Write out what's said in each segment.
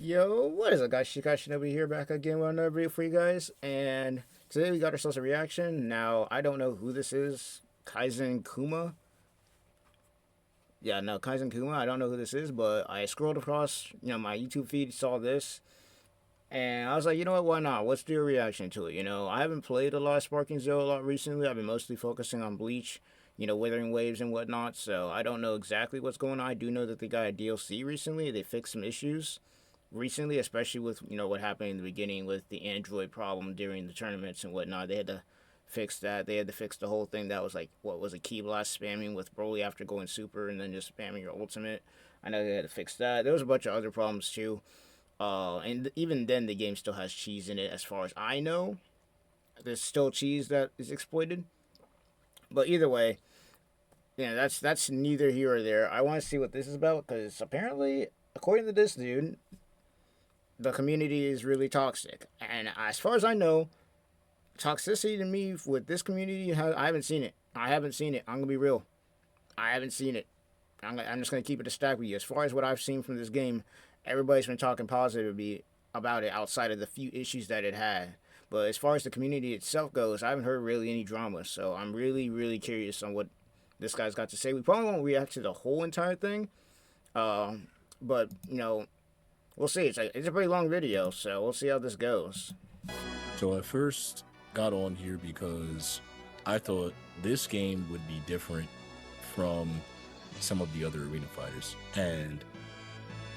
Yo, what is up, guys? Shinobi here, back again with another video for you guys. And today we got ourselves a reaction. Now, I don't know who this is. Kaizen Kuma. Yeah, no, Kaizen Kuma. I don't know who this is, but I scrolled across, my YouTube feed, saw this, and I was like, you know what? Why not? Let's do a reaction to it. I haven't played a lot of Sparking Zero a lot recently. I've been mostly focusing on Bleach, Withering Waves and whatnot. So I don't know exactly what's going on. I do know that they got a DLC recently. They fixed some issues recently, especially with what happened in the beginning with the Android problem during the tournaments and whatnot. They had to fix that. They had to fix the whole thing that was like what was a key blast spamming with Broly after going super and then just spamming your ultimate. I know they had to fix that. There was a bunch of other problems too. And even then, the game still has cheese in it, as far as I know. There's still cheese that is exploited. But either way, that's neither here or there. I want to see what this is about because apparently, according to this dude, the community is really toxic. And as far as I know, toxicity to me with this community, I haven't seen it. I haven't seen it. I'm going to be real. I haven't seen it. I'm just going to keep it a stack with you. As far as what I've seen from this game, everybody's been talking positively about it outside of the few issues that it had. But as far as the community itself goes, I haven't heard really any drama. So I'm really, really curious on what this guy's got to say. We probably won't react to the whole entire thing. But, we'll see. It's a pretty long video, so we'll see how this goes. So I first got on here because I thought this game would be different from some of the other arena fighters. And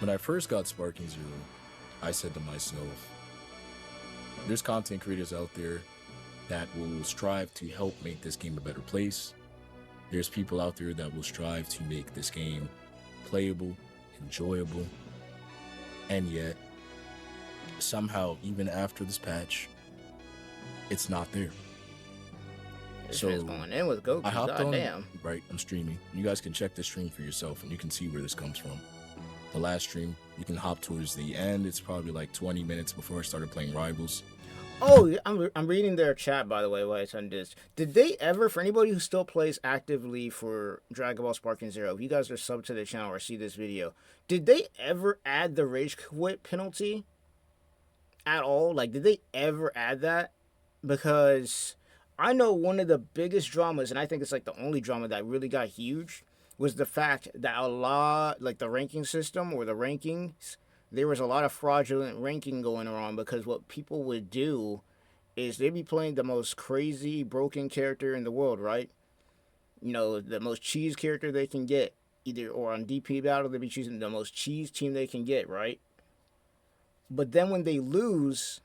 when I first got Sparking Zero, I said to myself, there's content creators out there that will strive to help make this game a better place. There's people out there that will strive to make this game playable, enjoyable, and yet somehow, even after this patch, it's not there. This is going in with Goku. I hopped Goddamn. on, right? I'm streaming. You guys can check the stream for yourself, and you can see where this comes from. The last stream, you can hop towards the end. It's probably like 20 minutes before I started playing Rivals. Oh, I'm reading their chat, by the way, while I send this. Did they ever, for anybody who still plays actively for Dragon Ball Sparking Zero, if you guys are sub to the channel or see this video, did they ever add the rage quit penalty at all? Like, did they ever add that? Because I know one of the biggest dramas, and I think it's like the only drama that really got huge, was the fact that a lot, like the ranking system or the rankings, there was a lot of fraudulent ranking going on because what people would do is they'd be playing the most crazy, broken character in the world, right? The most cheese character they can get. Either or on DP Battle, they'd be choosing the most cheese team they can get, right? But then when they lose,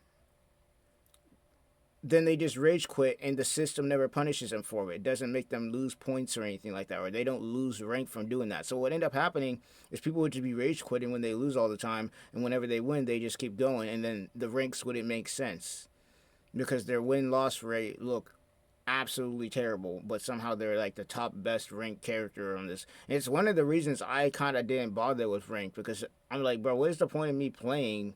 then they just rage quit and the system never punishes them for it. It doesn't make them lose points or anything like that, or they don't lose rank from doing that. So what ended up happening is people would just be rage quitting when they lose all the time, and whenever they win, they just keep going, and then the ranks wouldn't make sense because their win-loss rate looked absolutely terrible, but somehow they're like the top best ranked character on this. And it's one of the reasons I kind of didn't bother with rank, because I'm like, bro, what is the point of me playing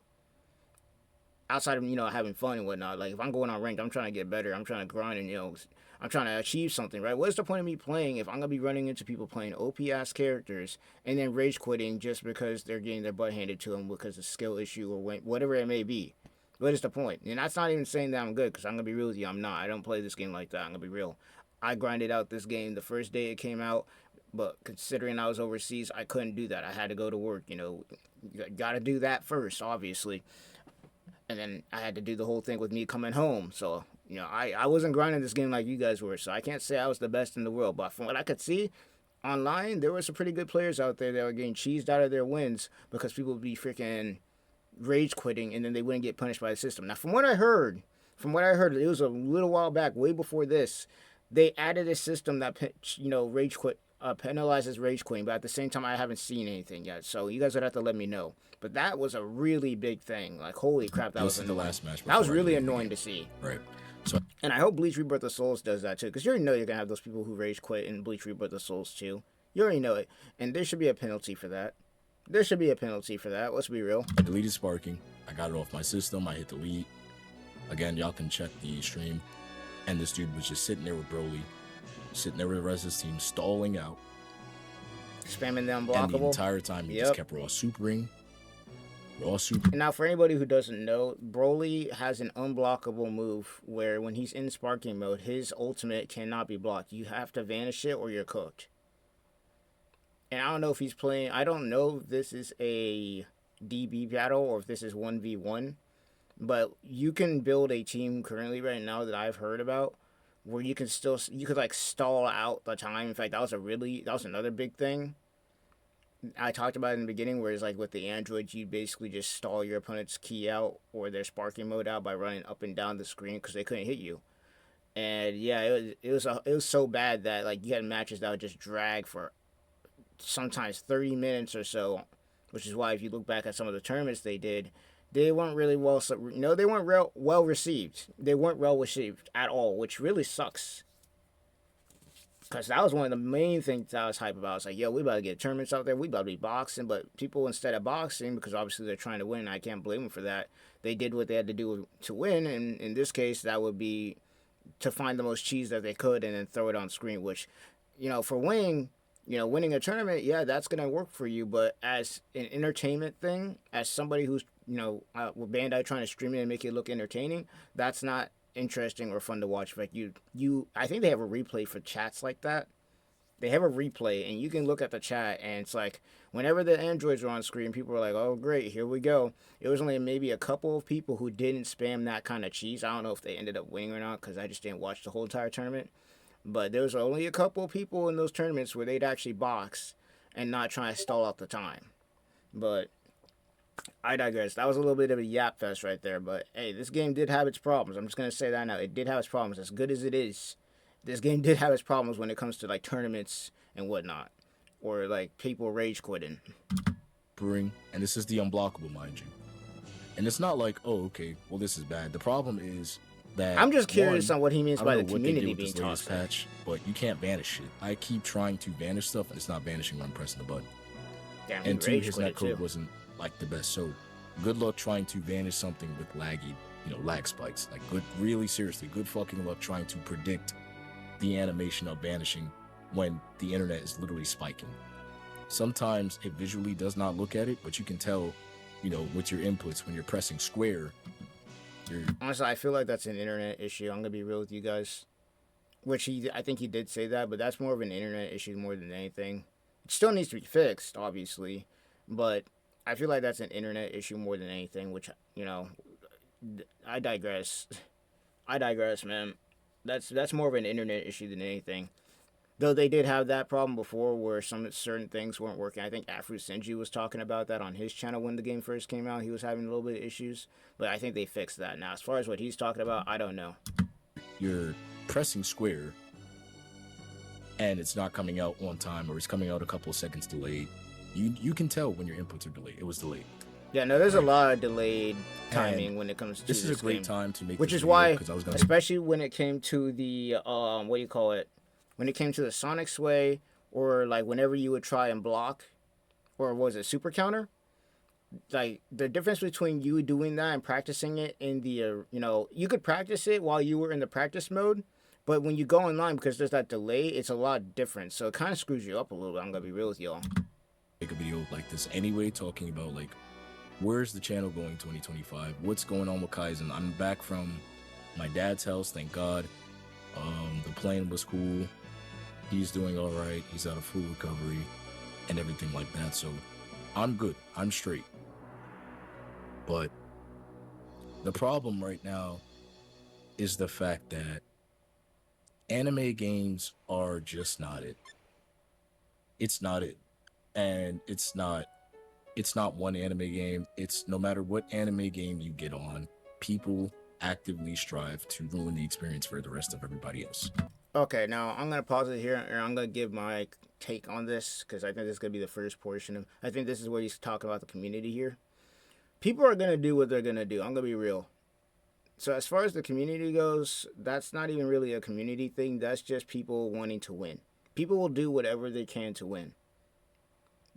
outside of, having fun and whatnot? Like, if I'm going on ranked, I'm trying to get better. I'm trying to grind and, I'm trying to achieve something, right? What's the point of me playing if I'm going to be running into people playing OP-ass characters and then rage quitting just because they're getting their butt handed to them because of skill issue or whatever it may be? What is the point? And that's not even saying that I'm good, because I'm going to be real with you. I'm not. I don't play this game like that. I'm going to be real. I grinded out this game the first day it came out, but considering I was overseas, I couldn't do that. I had to go to work, You got to do that first, obviously. And then I had to do the whole thing with me coming home. So, I wasn't grinding this game like you guys were. So I can't say I was the best in the world. But from what I could see online, there were some pretty good players out there that were getting cheesed out of their wins because people would be freaking rage quitting and then they wouldn't get punished by the system. Now, from what I heard, it was a little while back, way before this, they added a system that, rage quit, penalizes rage quitting. But at the same time, I haven't seen anything yet. So you guys would have to let me know. But that was a really big thing. Like, holy crap, that was the last match. That was really annoying to see. Right. So, and I hope Bleach Rebirth of Souls does that too, because you already know you're gonna have those people who rage quit in Bleach Rebirth of Souls too. You already know it, and there should be a penalty for that. There should be a penalty for that. Let's be real. I deleted Sparking. I got it off my system. I hit delete. Again, y'all can check the stream. And this dude was just sitting there with Broly, sitting there with the rest of his team, stalling out, spamming the unblockable. And the entire time he just kept raw supering. Raw super. Now, for anybody who doesn't know, Broly has an unblockable move where when he's in sparking mode, his ultimate cannot be blocked. You have to vanish it or you're cooked. And I don't know if he's playing. I don't know if this is a DB battle or if this is 1v1. But you can build a team currently right now that I've heard about where you could like stall out the time. In fact, that was another big thing I talked about in the beginning, where it's like with the androids, you basically just stall your opponent's key out or their sparking mode out by running up and down the screen because they couldn't hit you. And yeah, it was so bad that like you had matches that would just drag for sometimes 30 minutes or so, which is why if you look back at some of the tournaments they did, they weren't really well. They weren't well received. They weren't well received at all, which really sucks. Because that was one of the main things I was hype about. It's like, yo, we about to get tournaments out there. We about to be boxing. But people, instead of boxing, because obviously they're trying to win, and I can't blame them for that, they did what they had to do to win. And in this case, that would be to find the most cheese that they could and then throw it on screen, which, for winning, winning a tournament, yeah, that's going to work for you. But as an entertainment thing, as somebody who's, with Bandai trying to stream it and make it look entertaining, that's not interesting or fun to watch. Like I think they have a replay for chats like that. They have a replay and you can look at the chat and it's like whenever the androids are on screen, people are like, oh great, here we go. It was only maybe a couple of people who didn't spam that kind of cheese. I don't know if they ended up winning or not because I just didn't watch the whole entire tournament, but there was only a couple of people in those tournaments where they'd actually box and not try to stall out the time. But I digress. That was a little bit of a yap fest right there, but hey, this game did have its problems. I'm just gonna say that now. It did have its problems. As good as it is, this game did have its problems when it comes to like tournaments and whatnot, or like people rage quitting. And this is the unblockable, mind you. And it's not like, oh, okay, well this is bad. The problem is that I'm just curious on what he means by the community being toxic. toxic. Patch, but you can't vanish it. I keep trying to vanish stuff and it's not vanishing when I'm pressing the button. Damn, and two, his netcode wasn't like the best. So good luck trying to vanish something with laggy, lag spikes. Like really seriously, good fucking luck trying to predict the animation of vanishing when the internet is literally spiking. Sometimes it visually does not look at it, but you can tell, with your inputs when you're pressing square. Honestly, I feel like that's an internet issue. I'm gonna be real with you guys. I think he did say that, but that's more of an internet issue more than anything. It still needs to be fixed, obviously, but I feel like that's an internet issue more than anything, which, I digress. Man. That's more of an internet issue than anything. Though they did have that problem before where some certain things weren't working. I think Afro Senju was talking about that on his channel when the game first came out. He was having a little bit of issues, but I think they fixed that. Now, as far as what he's talking about, I don't know. You're pressing square, and it's not coming out on time, or it's coming out a couple of seconds delayed. You can tell when your inputs are delayed. It was delayed. Yeah, no, there's a lot of delayed timing when it comes to this is a great game. Time to make which this is video, why, especially when it came to the when it came to the Sonic Sway, or like whenever you would try and block, or was it super counter? Like the difference between you doing that and practicing it in the you could practice it while you were in the practice mode, but when you go online, because there's that delay, it's a lot different. So it kind of screws you up a little bit. I'm gonna be real with y'all. Make a video like this anyway, talking about like where's the channel going 2025, what's going on with Kaizen. I'm back from my dad's house, thank God. The plane was cool, he's doing all right, he's out of full recovery and everything like that, so I'm good, I'm straight. But the problem right now is the fact that anime games are just not it. It's not it. And it's not one anime game. It's no matter what anime game you get on, people actively strive to ruin the experience for the rest of everybody else. Okay, now I'm going to pause it here, and I'm going to give my take on this, because I think this is going to be the first portion of, I think this is where he's talking about the community here. People are going to do what they're going to do. I'm going to be real. So as far as the community goes, that's not even really a community thing. That's just people wanting to win. People will do whatever they can to win.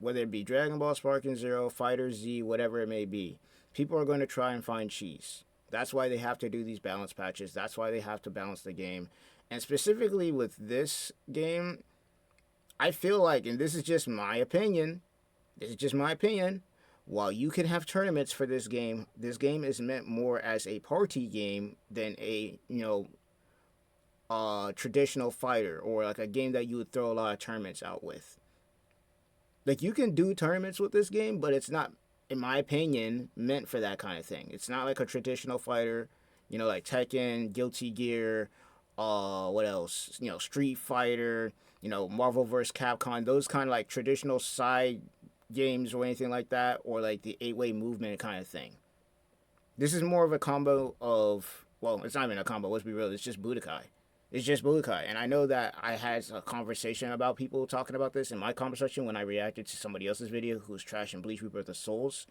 Whether it be Dragon Ball, Sparking Zero, Fighter Z, whatever it may be. People are going to try and find cheese. That's why they have to do these balance patches. That's why they have to balance the game. And specifically with this game, I feel like, and this is just my opinion, While you can have tournaments for this game is meant more as a party game than a, traditional fighter, or like a game that you would throw a lot of tournaments out with. Like, you can do tournaments with this game, but it's not, in my opinion, meant for that kind of thing. It's not like a traditional fighter, like Tekken, Guilty Gear, what else? Street Fighter, Marvel vs. Capcom, those kind of like traditional side games or anything like that, or like the 8-way movement kind of thing. This is more of a combo of, well, it's not even a combo, let's be real, it's just Budokai. It's just Budokai. And I know that I had a conversation about people talking about this in my conversation when I reacted to somebody else's video who was trashing Bleach Rebirth of Souls.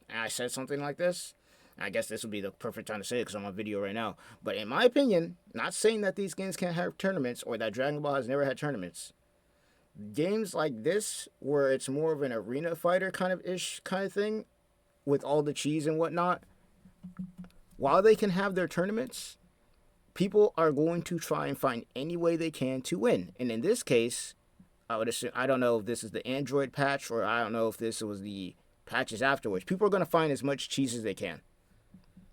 And I said something like this. I guess this would be the perfect time to say it because I'm on video right now. But in my opinion, not saying that these games can't have tournaments or that Dragon Ball has never had tournaments. Games like this, where it's more of an arena fighter kind of thing, with all the cheese and whatnot, while they can have their tournaments, people are going to try and find any way they can to win. And in this case, I would assume, I don't know if this is the Android patch or I don't know if this was the patches afterwards. People are going to find as much cheese as they can.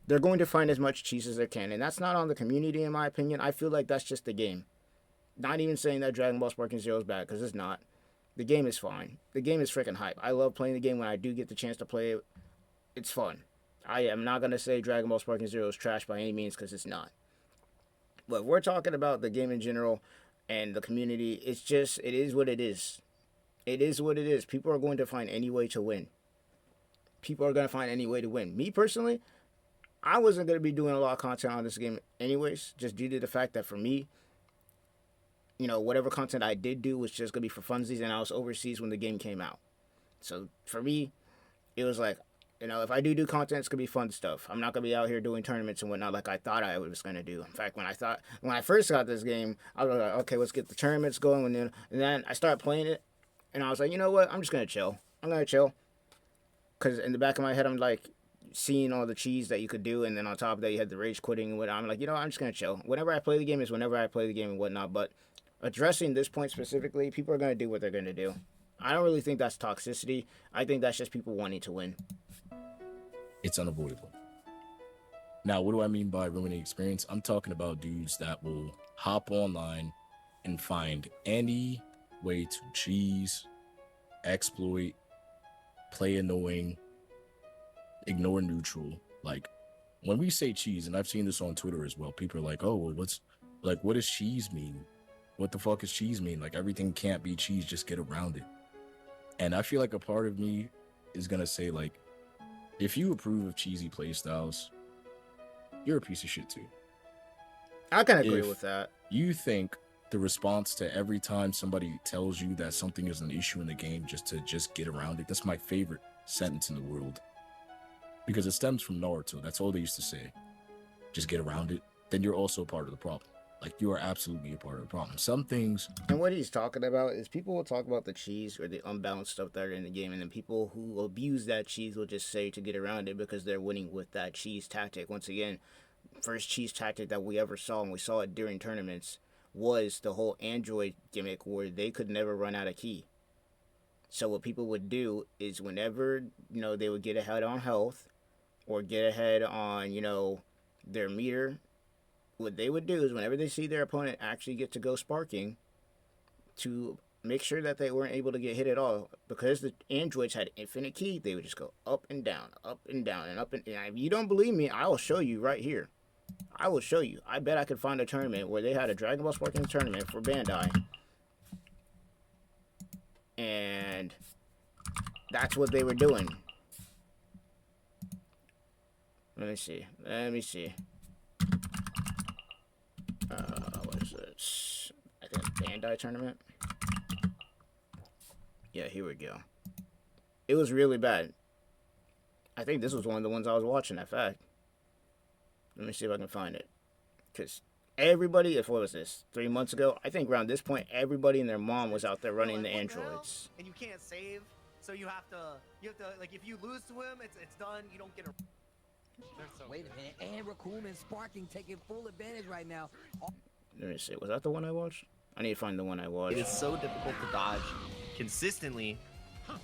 They're going to find as much cheese as they can. And that's not on the community, in my opinion. I feel like that's just the game. Not even saying that Dragon Ball Sparking Zero is bad, because it's not. The game is fine. The game is freaking hype. I love playing the game when I do get the chance to play it. It's fun. I am not going to say Dragon Ball Sparking Zero is trash by any means, because it's not. But we're talking about the game in general and the community. It's just, it is what it is. It is what it is. People are going to find any way to win. People are going to find any way to win. Me personally, I wasn't going to be doing a lot of content on this game anyways, just due to the fact that for me, whatever content I did do was just going to be for funsies, and I was overseas when the game came out. So for me, it was like, if I do content, it's going to be fun stuff. I'm not going to be out here doing tournaments and whatnot like I thought I was going to do. In fact, when I first got this game, I was like, okay, let's get the tournaments going. And then I started playing it, and I was like, you know what? I'm just going to chill. I'm going to chill. Because in the back of my head, I'm like, seeing all the cheese that you could do, and then on top of that, you had the rage quitting and whatnot. I'm like, I'm just going to chill. Whenever I play the game is whenever I play the game and whatnot. But addressing this point specifically, people are going to do what they're going to do. I don't really think that's toxicity. I think that's just people wanting to win. It's unavoidable. Now, what do I mean by ruining experience? I'm talking about dudes that will hop online and find any way to cheese, exploit, play annoying, ignore neutral. Like, when we say cheese, and I've seen this on Twitter as well, people are like, oh, well, what does cheese mean? What the fuck does cheese mean? Like, everything can't be cheese, just get around it. And I feel like a part of me is gonna say, like, if you approve of cheesy playstyles, you're a piece of shit too. I can agree with that. You think the response to every time somebody tells you that something is an issue in the game just to get around it, that's my favorite sentence in the world. Because it stems from Naruto. That's all they used to say. Just get around it. Then you're also a part of the problem. Like, you are absolutely a part of the problem. Some things... And what he's talking about is people will talk about the cheese or the unbalanced stuff that are in the game, and then people who abuse that cheese will just say to get around it because they're winning with that cheese tactic. Once again, first cheese tactic that we ever saw, and we saw it during tournaments, was the whole Android gimmick where they could never run out of ki. So what people would do is whenever, they would get ahead on health or get ahead on, their meter, what they would do is whenever they see their opponent actually get to go sparking, to make sure that they weren't able to get hit at all, because the androids had infinite ki, they would just go up and down, and up and down. If you don't believe me, I will show you right here. I will show you. I bet I could find a tournament where they had a Dragon Ball Sparking tournament for Bandai, and that's what they were doing. Let me see. What is this? I think it's Bandai tournament. Yeah, here we go. It was really bad. I think this was one of the ones I was watching, in fact. Let me see if I can find it. Because everybody, what was this, 3 months ago? I think around this point, everybody and their mom was out there running the androids. And you can't save, so you have to, like, if you lose to him, it's done, you don't get a... Wait a minute, and Raccoon and Sparking taking full advantage right now. Let me see, was that the one I watched? I need to find the one I watched. It is so difficult to dodge consistently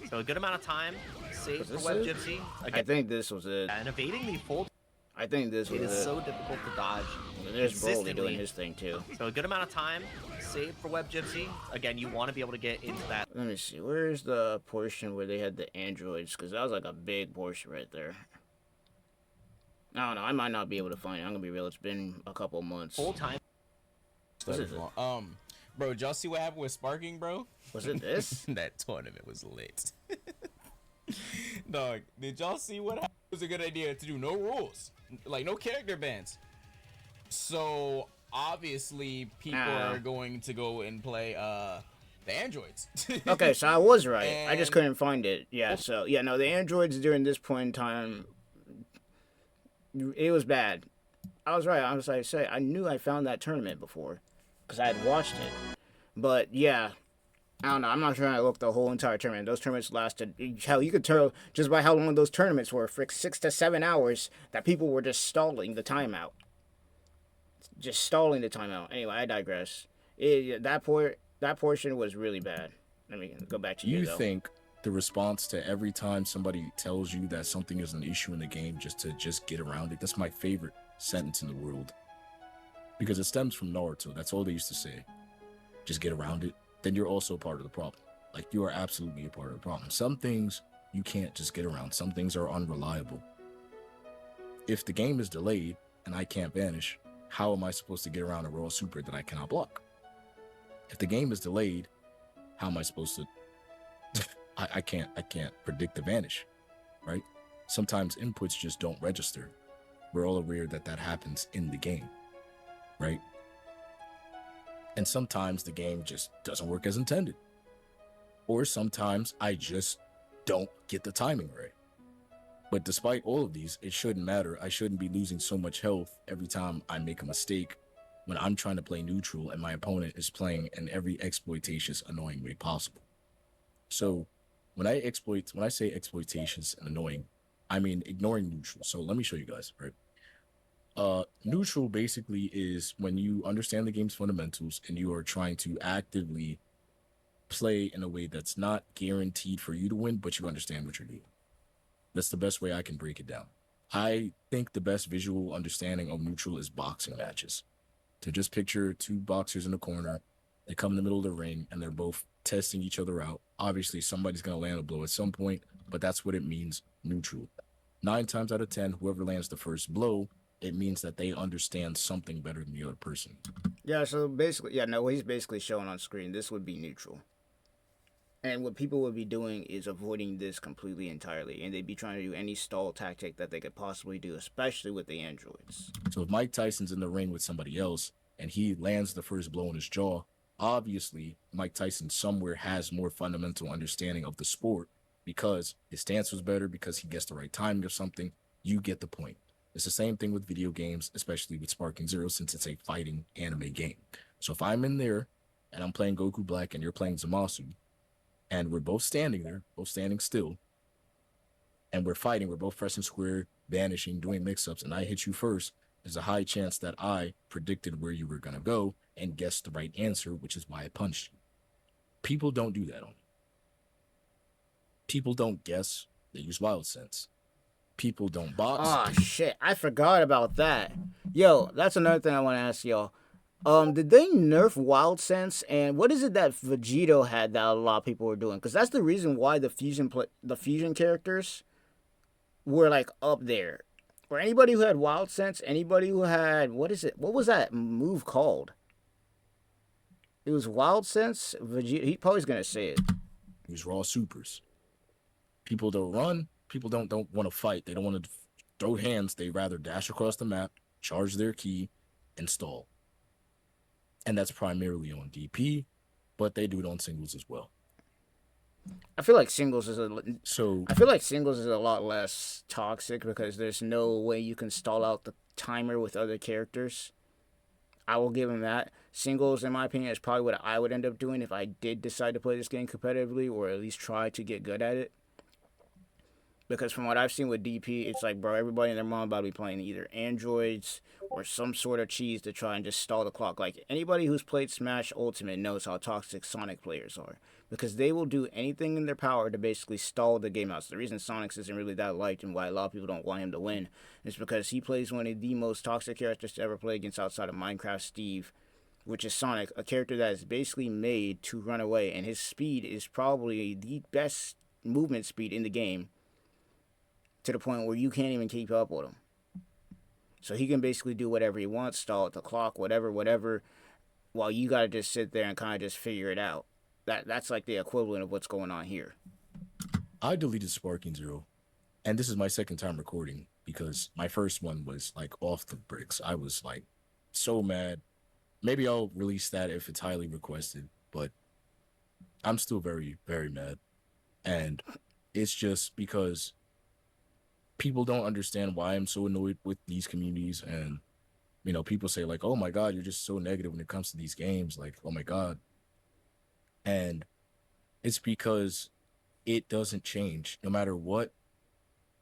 So a good amount of time saved for this Web it? Gypsy. I Again, think this was it. and evading the full. I think this was It is it. so difficult to dodge. There's Broly doing consistently. his thing too. So a good amount of time saved for Web Gypsy. Again, you want to be able to get into that. Let me see. Where's the portion where they had the androids? Because that was like a big portion right there. I don't know. I might not be able to find it. I'm gonna be real. It's been a couple months. Full time. What is it? Bro, did y'all see what happened with Sparking, bro? Was it this? That tournament was lit. Dog, did y'all see what happened? It was a good idea to do no rules, like no character bans. So obviously people are going to go and play the androids. Okay, so I was right. I just And- couldn't find it. Yeah, so yeah, no, the androids during this point in time, it was bad. I was right. I was like, I knew I found that tournament before, because I had watched it. But yeah, I don't know. I'm not trying to look the whole entire tournament. Those tournaments lasted. Hell, you could tell just by how long those tournaments were, for 6 to 7 hours, that people were just stalling the timeout. Just stalling the timeout. Anyway, I digress. That portion was really bad. Let me go back to You though. think the response to every time somebody tells you that something is an issue in the game just to get around it, that's my favorite sentence in the world. Because it stems from Naruto. That's all they used to say. Just get around it. Then you're also part of the problem. Like, you are absolutely a part of the problem. Some things you can't just get around. Some things are unreliable. If the game is delayed and I can't vanish, how am I supposed to get around a raw super that I cannot block? If the game is delayed, how am I supposed to... I can't predict the vanish, right? Sometimes inputs just don't register. We're all aware that that happens in the game, right? And sometimes the game just doesn't work as intended. Or sometimes I just don't get the timing right. But despite all of these, it shouldn't matter. I shouldn't be losing so much health every time I make a mistake when I'm trying to play neutral and my opponent is playing in every exploitatious, annoying way possible. So when I say exploitatious and annoying, I mean ignoring neutral. So let me show you guys, right? Neutral basically is when you understand the game's fundamentals and you are trying to actively play in a way that's not guaranteed for you to win, but you understand what you're doing. That's the best way I can break it down. I think the best visual understanding of neutral is boxing matches. To just picture two boxers in a corner, they come in the middle of the ring and they're both testing each other out. Obviously, somebody's going to land a blow at some point, but that's what it means, neutral. 9 times out of 10, whoever lands the first blow, it means that they understand something better than the other person. Yeah, so basically, what he's basically showing on screen, this would be neutral. And what people would be doing is avoiding this completely entirely, and they'd be trying to do any stall tactic that they could possibly do, especially with the androids. So if Mike Tyson's in the ring with somebody else and he lands the first blow in his jaw, obviously Mike Tyson somewhere has more fundamental understanding of the sport because his stance was better, because he gets the right timing or something. You get the point. It's the same thing with video games, especially with Sparking Zero, since it's a fighting anime game. So if I'm in there and I'm playing Goku Black and you're playing Zamasu, and we're both standing there, both standing still, and we're fighting, we're both pressing square, vanishing, doing mix-ups, and I hit you first, there's a high chance that I predicted where you were going to go and guessed the right answer, which is why I punched you. People don't do that on me. People don't guess, they use wild sense. People don't box. Oh, shit. I forgot about that. Yo, that's another thing I want to ask y'all. Did they nerf Wild Sense? And what is it that Vegito had that a lot of people were doing? Because that's the reason why the fusion characters were like up there. Or anybody who had Wild Sense, anybody who had what was that move called? It was Wild Sense. Vegito. He probably's gonna say it. Use raw supers. People don't run. People don't want to fight. They don't want to throw hands. They rather dash across the map, charge their key, and stall. And that's primarily on DP, but they do it on singles as well. I feel like singles is a lot less toxic because there's no way you can stall out the timer with other characters. I will give him that. Singles, in my opinion, is probably what I would end up doing if I did decide to play this game competitively or at least try to get good at it. Because from what I've seen with DP, it's like, bro, everybody and their mom about to be playing either androids or some sort of cheese to try and just stall the clock. Like, anybody who's played Smash Ultimate knows how toxic Sonic players are. Because they will do anything in their power to basically stall the game out. So the reason Sonic isn't really that liked and why a lot of people don't want him to win is because he plays one of the most toxic characters to ever play against outside of Minecraft Steve, which is Sonic, a character that is basically made to run away. And his speed is probably the best movement speed in the game, to the point where you can't even keep up with him. So he can basically do whatever he wants, stall at the clock, whatever, while you gotta just sit there and kind of just figure it out. That's like the equivalent of what's going on here. I deleted Sparking Zero, and this is my second time recording because my first one was like off the bricks. I was like so mad. Maybe I'll release that if it's highly requested, but I'm still very, very mad. And it's just because people don't understand why I'm so annoyed with these communities. And, you know, people say like, oh my God, you're just so negative when it comes to these games. Like, oh my God. And it's because it doesn't change. No matter what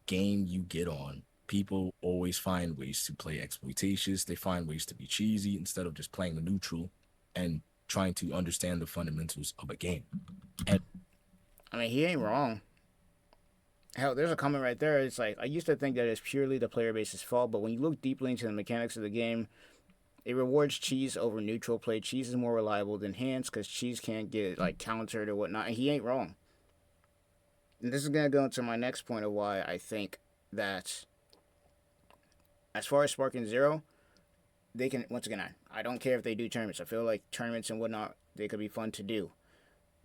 game you get on, people always find ways to play exploitations. They find ways to be cheesy instead of just playing the neutral and trying to understand the fundamentals of a game. And I mean, he ain't wrong. Hell, there's a comment right there. It's like, I used to think that it's purely the player base's fault, but when you look deeply into the mechanics of the game, it rewards cheese over neutral play. Cheese is more reliable than hands because cheese can't get like countered or whatnot, and he ain't wrong. And this is going to go into my next point of why I think that as far as Sparking Zero, they can, once again, I don't care if they do tournaments. I feel like tournaments and whatnot, they could be fun to do.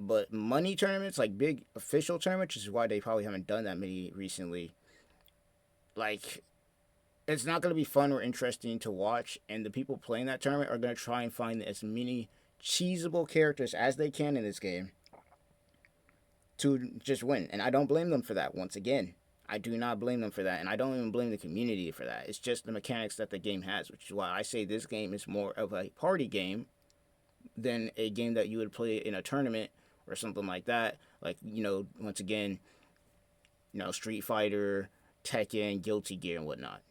But money tournaments, like big official tournaments, which is why they probably haven't done that many recently, like, it's not going to be fun or interesting to watch. And the people playing that tournament are going to try and find as many cheesable characters as they can in this game to just win. And I don't blame them for that, once again. I do not blame them for that. And I don't even blame the community for that. It's just the mechanics that the game has, which is why I say this game is more of a party game than a game that you would play in a tournament or something like that. Like, you know, once again, you know, Street Fighter, Tekken, Guilty Gear, and whatnot.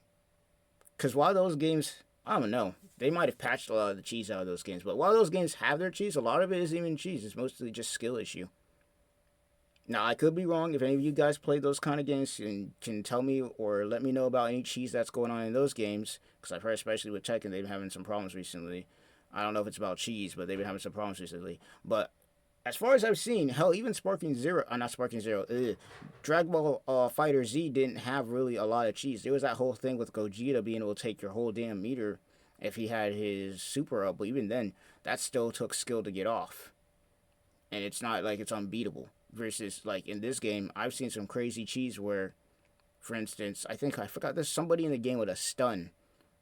Because while those games, I don't know, they might have patched a lot of the cheese out of those games, but while those games have their cheese, a lot of it isn't even cheese. It's mostly just skill issue. Now, I could be wrong. If any of you guys play those kind of games and can tell me or let me know about any cheese that's going on in those games, because I've heard especially with Tekken, they've been having some problems recently. I don't know if it's about cheese, but they've been having some problems recently. But as far as I've seen, hell, even Sparking Zero, not Sparking Zero, Dragon Ball Fighter Z didn't have really a lot of cheese. There was that whole thing with Gogeta being able to take your whole damn meter if he had his super up, but even then, that still took skill to get off. And it's not like it's unbeatable. Versus, like, in this game, I've seen some crazy cheese where, for instance, I forgot there's somebody in the game with a stun,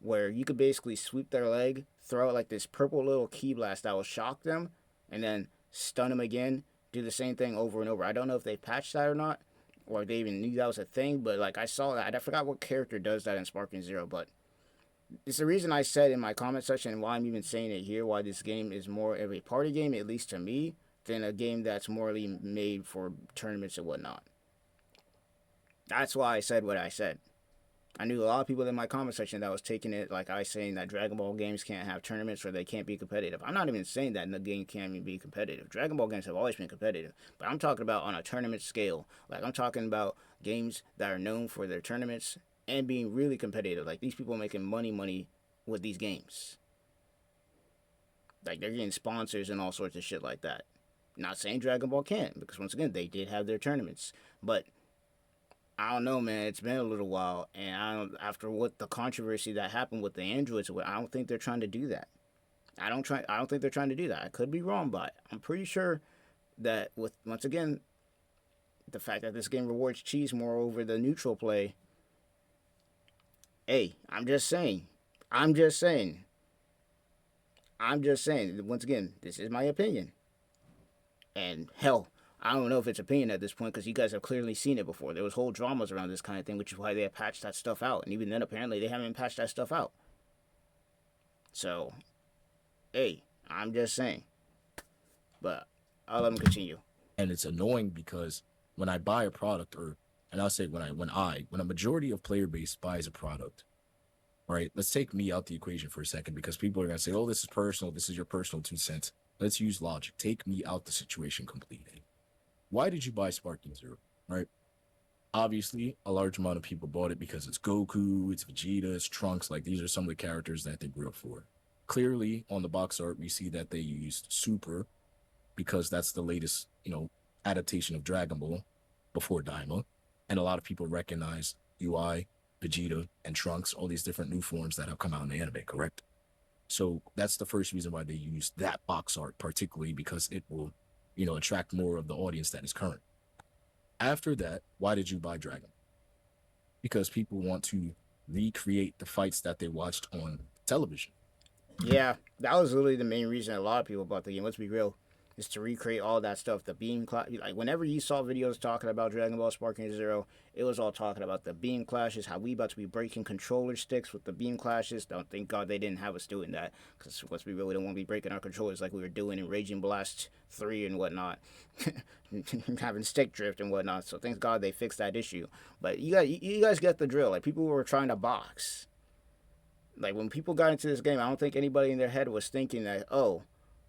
where you could basically sweep their leg, throw out like this purple little key blast that will shock them, and then stun them again, do the same thing over and over. I don't know if they patched that or not, or if they even knew that was a thing, but like I saw that. I forgot what character does that in Sparking Zero, but it's the reason I said in my comment section and why I'm even saying it here, why this game is more of a party game, at least to me, than a game that's morally made for tournaments and whatnot. That's why I said what I said. I knew a lot of people in my comment section that was taking it like I saying that Dragon Ball games can't have tournaments or they can't be competitive. I'm not even saying that the game can't even be competitive. Dragon Ball games have always been competitive. But I'm talking about on a tournament scale. Like, I'm talking about games that are known for their tournaments and being really competitive. Like, these people making money with these games. Like, they're getting sponsors and all sorts of shit like that. Not saying Dragon Ball can't, because once again, they did have their tournaments. But I don't know, man. It's been a little while, and after what the controversy that happened with the androids, I don't think they're trying to do that. I don't think they're trying to do that. I could be wrong, but I'm pretty sure that with, once again, the fact that this game rewards cheese more over the neutral play. Hey, I'm just saying. Once again, this is my opinion. And hell, I don't know if it's opinion at this point because you guys have clearly seen it before. There was whole dramas around this kind of thing, which is why they have patched that stuff out. And even then, apparently, they haven't patched that stuff out. So, hey, I'm just saying. But I'll let them continue. And it's annoying because when I buy a product or and I'll say when a majority of player base buys a product, right? Let's take me out the equation for a second because people are gonna say, "Oh, this is personal. This is your personal 2 cents." Let's use logic. Take me out the situation completely. Why did you buy Sparking Zero, right? Obviously, a large amount of people bought it because it's Goku, it's Vegeta, it's Trunks. Like, these are some of the characters that they grew up for. Clearly, on the box art, we see that they used Super because that's the latest, adaptation of Dragon Ball before Daima. And a lot of people recognize UI, Vegeta, and Trunks, all these different new forms that have come out in the anime, correct? So that's the first reason why they use that box art, particularly because it will, attract more of the audience that is current. After that, why did you buy Dragon? Because people want to recreate the fights that they watched on television. Yeah, that was literally the main reason a lot of people bought the game. Let's be real, is to recreate all that stuff. The beam clash, like whenever you saw videos talking about Dragon Ball Sparking Zero, it was all talking about the beam clashes, how we about to be breaking controller sticks with the beam clashes. Don't thank God they didn't have us doing that, because let's be real, we don't want to be breaking our controllers like we were doing in Raging Blast 3 and whatnot, having stick drift and whatnot. So thank God they fixed that issue. But you guys get the drill. Like, people were trying to box. Like, when people got into this game, I don't think anybody in their head was thinking that, oh,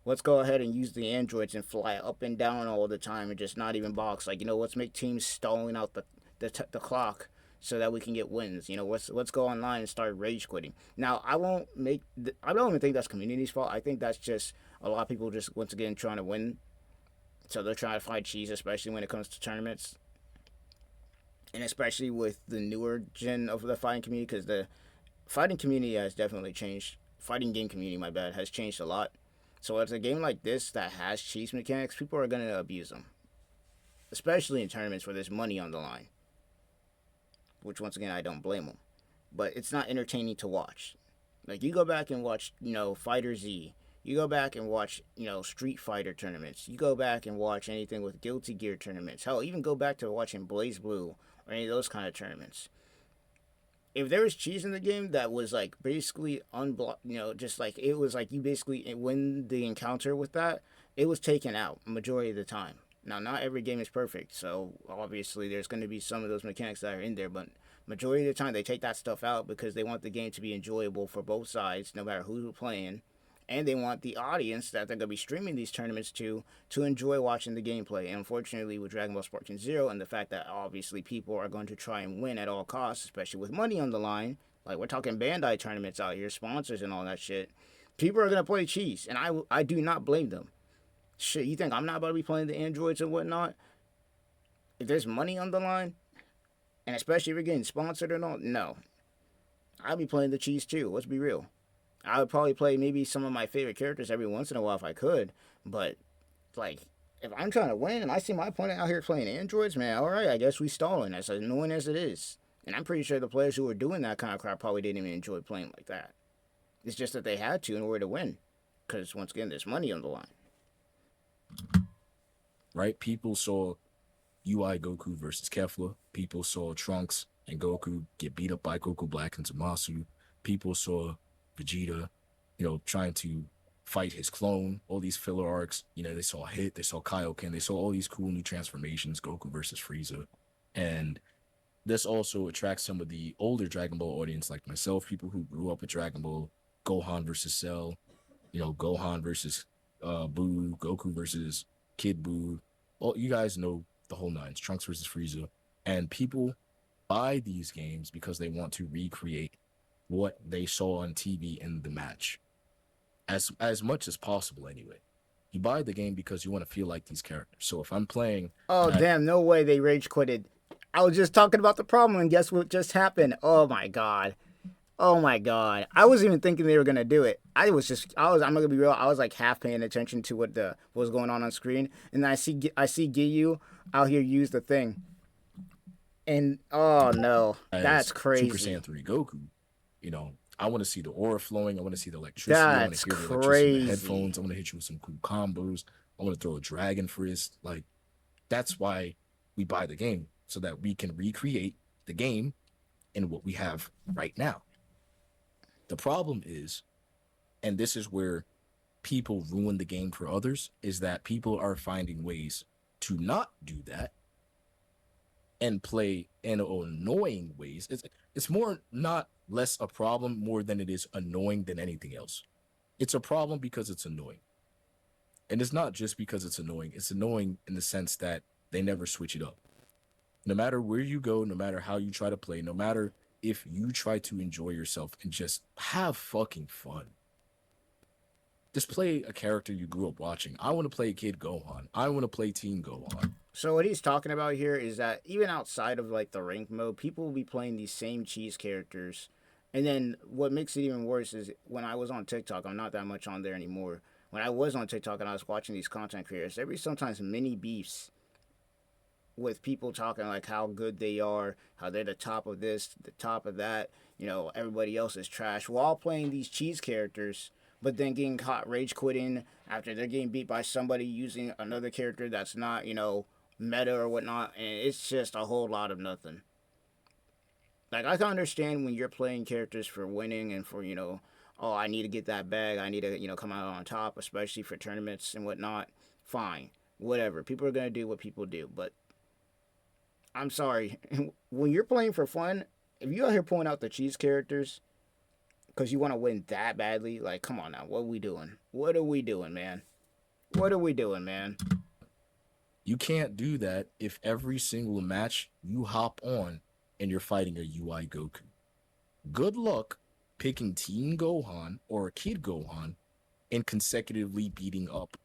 let's go ahead and use the androids and fly up and down all the time and just not even box. Like, let's make teams stalling out the clock so that we can get wins. Let's go online and start rage quitting. Now, I don't even think that's community's fault. I think that's just a lot of people just, once again, trying to win. So they're trying to fight cheese, especially when it comes to tournaments. And especially with the newer gen of the fighting community, because the fighting community has definitely changed. Fighting game community, my bad, has changed a lot. So it's a game like this that has cheese mechanics, people are going to abuse them. Especially in tournaments where there's money on the line. Which, once again, I don't blame them. But it's not entertaining to watch. Like, you go back and watch, Fighter Z. You go back and watch, Street Fighter tournaments. You go back and watch anything with Guilty Gear tournaments. Hell, even go back to watching Blaze Blue or any of those kind of tournaments. If there was cheese in the game that was, like, basically unblocked, just like, it was like you basically win the encounter with that, it was taken out majority of the time. Now, not every game is perfect, so obviously there's going to be some of those mechanics that are in there, but majority of the time they take that stuff out because they want the game to be enjoyable for both sides, no matter who's playing, and they want the audience that they're going to be streaming these tournaments to enjoy watching the gameplay. And unfortunately, with Dragon Ball Sparking Zero and the fact that obviously people are going to try and win at all costs, especially with money on the line, like we're talking Bandai tournaments out here, sponsors and all that shit, people are going to play cheese, and I do not blame them. Shit, you think I'm not about to be playing the androids and whatnot? If there's money on the line, and especially if you're getting sponsored and all, no. I'd be playing the cheese too, let's be real. I would probably play maybe some of my favorite characters every once in a while if I could, but, like, if I'm trying to win and I see my opponent out here playing androids, man, alright, I guess we stalling, as annoying as it is. And I'm pretty sure the players who were doing that kind of crap probably didn't even enjoy playing like that. It's just that they had to in order to win, because, once again, there's money on the line. Right? People saw UI Goku versus Kefla. People saw Trunks and Goku get beat up by Goku Black and Zamasu. People saw Vegeta, trying to fight his clone, all these filler arcs. They saw Hit, they saw Kaioken, they saw all these cool new transformations, Goku versus Frieza. And this also attracts some of the older Dragon Ball audience like myself, people who grew up with Dragon Ball, Gohan versus Cell, Gohan versus Buu, Goku versus Kid Buu. Well, you guys know the whole nines, Trunks versus Frieza. And people buy these games because they want to recreate what they saw on TV in the match. As much as possible, anyway. You buy the game because you want to feel like these characters. So if I'm playing... Oh, damn, no way they rage quitted. I was just talking about the problem, and guess what just happened? Oh, my God. Oh, my God. I wasn't even thinking they were going to do it. I'm going to be real, I was like half paying attention to what was going on screen, and I see Giyu out here use the thing. And, oh, no. That's crazy. Super Saiyan 3 Goku, I want to see the aura flowing. I want to see the electricity. I want to hear the electricity in the headphones. I want to hit you with some cool combos. I want to throw a dragon fist. Like, that's why we buy the game, so that we can recreate the game in what we have right now. The problem is, and this is where people ruin the game for others, is that people are finding ways to not do that and play in annoying ways, it's more not less a problem more than it is annoying than anything else. It's a problem because it's annoying. And it's not just because it's annoying in the sense that they never switch it up. No matter where you go, no matter how you try to play, no matter if you try to enjoy yourself and just have fucking fun. Just play a character you grew up watching. I want to play Kid Gohan. I want to play Teen Gohan. So what he's talking about here is that even outside of like the ranked mode, people will be playing these same cheese characters. And then what makes it even worse is when I was on TikTok, I'm not that much on there anymore. When I was on TikTok and I was watching these content creators, there be sometimes mini beefs with people talking like how good they are, how they're the top of this, the top of that, everybody else is trash, while playing these cheese characters, but then getting caught rage quitting after they're getting beat by somebody using another character that's not, meta or whatnot, and it's just a whole lot of nothing. Like, I can understand when you're playing characters for winning and for, oh, I need to get that bag, I need to, come out on top, especially for tournaments and whatnot. Fine, whatever. People are going to do what people do, but I'm sorry. When you're playing for fun, if you out here pulling out the cheese characters because you want to win that badly, like, come on now, what are we doing? What are we doing, man? What are we doing, man? You can't do that if every single match you hop on and you're fighting a UI Goku. Good luck picking Teen Gohan or Kid Gohan and consecutively beating up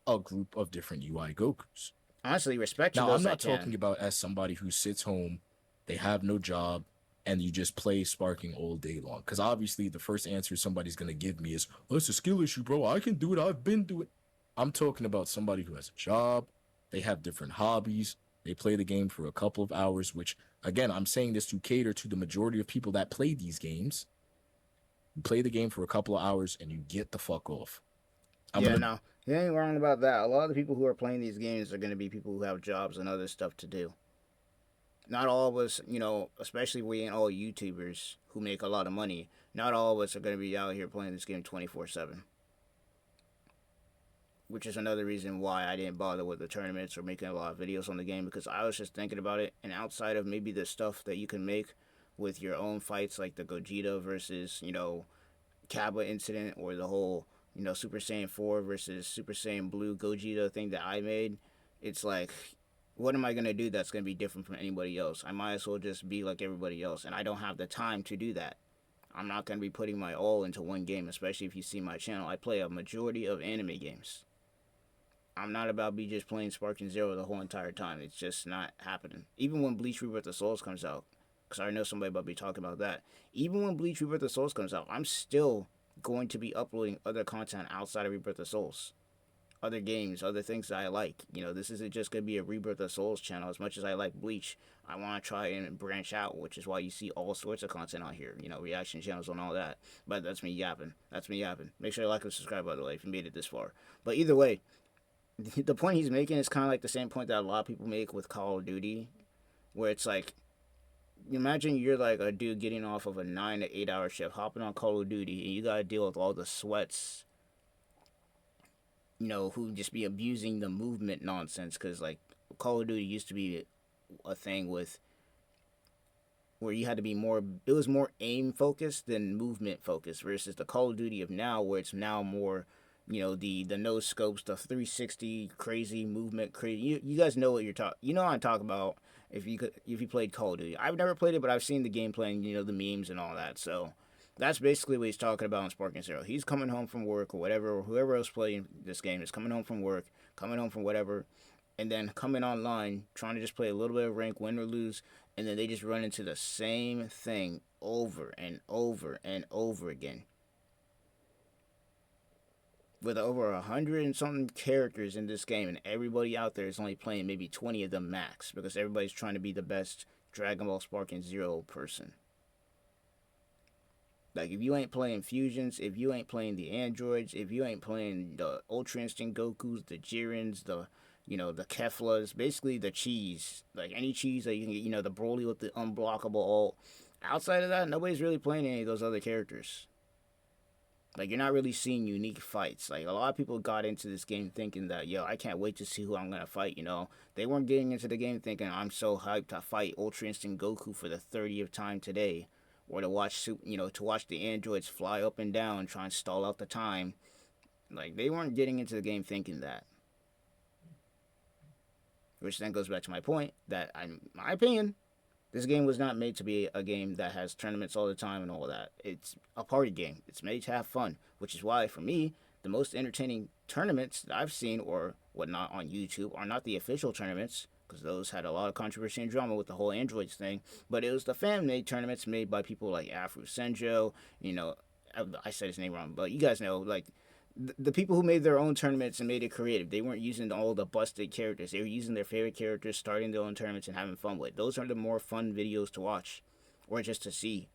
a group of different UI Gokus. Honestly, respect you. Now, I'm not talking about as somebody who sits home, they have no job, and you just play Sparking all day long. Because obviously the first answer somebody's going to give me is, oh, it's a skill issue, bro. I can do it. I've been doing it. I'm talking about somebody who has a job. They have different hobbies. They play the game for a couple of hours, which, again, I'm saying this to cater to the majority of people that play these games. You play the game for a couple of hours and you get the fuck off. No, you ain't wrong about that. A lot of the people who are playing these games are going to be people who have jobs and other stuff to do. Not all of us, especially we ain't all YouTubers who make a lot of money. Not all of us are going to be out here playing this game 24/7. Which is another reason why I didn't bother with the tournaments or making a lot of videos on the game, because I was just thinking about it, and outside of maybe the stuff that you can make with your own fights, like the Gogeta versus, Kaba incident, or the whole, Super Saiyan 4 versus Super Saiyan Blue Gogeta thing that I made, it's like, what am I going to do that's going to be different from anybody else? I might as well just be like everybody else, and I don't have the time to do that. I'm not going to be putting my all into one game, especially if you see my channel. I play a majority of anime games. I'm not about be just playing Sparking Zero the whole entire time. It's just not happening. Even when Bleach Rebirth of Souls comes out, because I know somebody about to be talking about that. Even when Bleach Rebirth of Souls comes out, I'm still going to be uploading other content outside of Rebirth of Souls. Other games, other things that I like. This isn't just going to be a Rebirth of Souls channel. As much as I like Bleach, I want to try and branch out, which is why you see all sorts of content out here. Reaction channels and all that. But that's me yapping. Make sure you like and subscribe, by the way, if you made it this far. But either way, the point he's making is kind of like the same point that a lot of people make with Call of Duty, where it's like, imagine you're like a dude getting off of a 9 to 8 hour shift, hopping on Call of Duty, and you gotta deal with all the sweats, who just be abusing the movement nonsense, because like Call of Duty used to be a thing with where you had to be more, it was more aim focused than movement focused, versus the Call of Duty of now, where it's now more, the no scopes, the 360 crazy movement, crazy. You guys know what you're talking. What I'm talking about if you played Call of Duty. I've never played it, but I've seen the gameplay and the memes and all that. So that's basically what he's talking about in Sparking Zero. He's coming home from work or whatever, or whoever else playing this game is coming home from work, coming home from whatever, and then coming online trying to just play a little bit of rank, win or lose, and then they just run into the same thing over and over and over again. With over 100 and something characters in this game, and everybody out there is only playing maybe 20 of them max, because everybody's trying to be the best Dragon Ball Sparking Zero person. Like, if you ain't playing fusions, if you ain't playing the androids, if you ain't playing the Ultra Instinct Gokus, the Jirens, the Keflas, basically the cheese, like any cheese that you can get, the Broly with the unblockable ult. Outside of that, nobody's really playing any of those other characters. Like, you're not really seeing unique fights. Like, a lot of people got into this game thinking that, yo, I can't wait to see who I'm going to fight, you know? They weren't getting into the game thinking, I'm so hyped to fight Ultra Instinct Goku for the 30th time today. Or to watch, you know, to watch the androids fly up and down, try and stall out the time. Like, they weren't getting into the game thinking that. Which then goes back to my point that, in my opinion, this game was not made to be a game that has tournaments all the time and all that. It's a party game. It's made to have fun, which is why, for me, the most entertaining tournaments that I've seen or whatnot on YouTube are not the official tournaments, because those had a lot of controversy and drama with the whole Androids thing, but it was the fan-made tournaments made by people like Afro Senjo, you know, I said his name wrong, but you guys know, like, the people who made their own tournaments and made it creative. They weren't using all the busted characters. They were using their favorite characters, starting their own tournaments and having fun with. Those are the more fun videos to watch or just to see,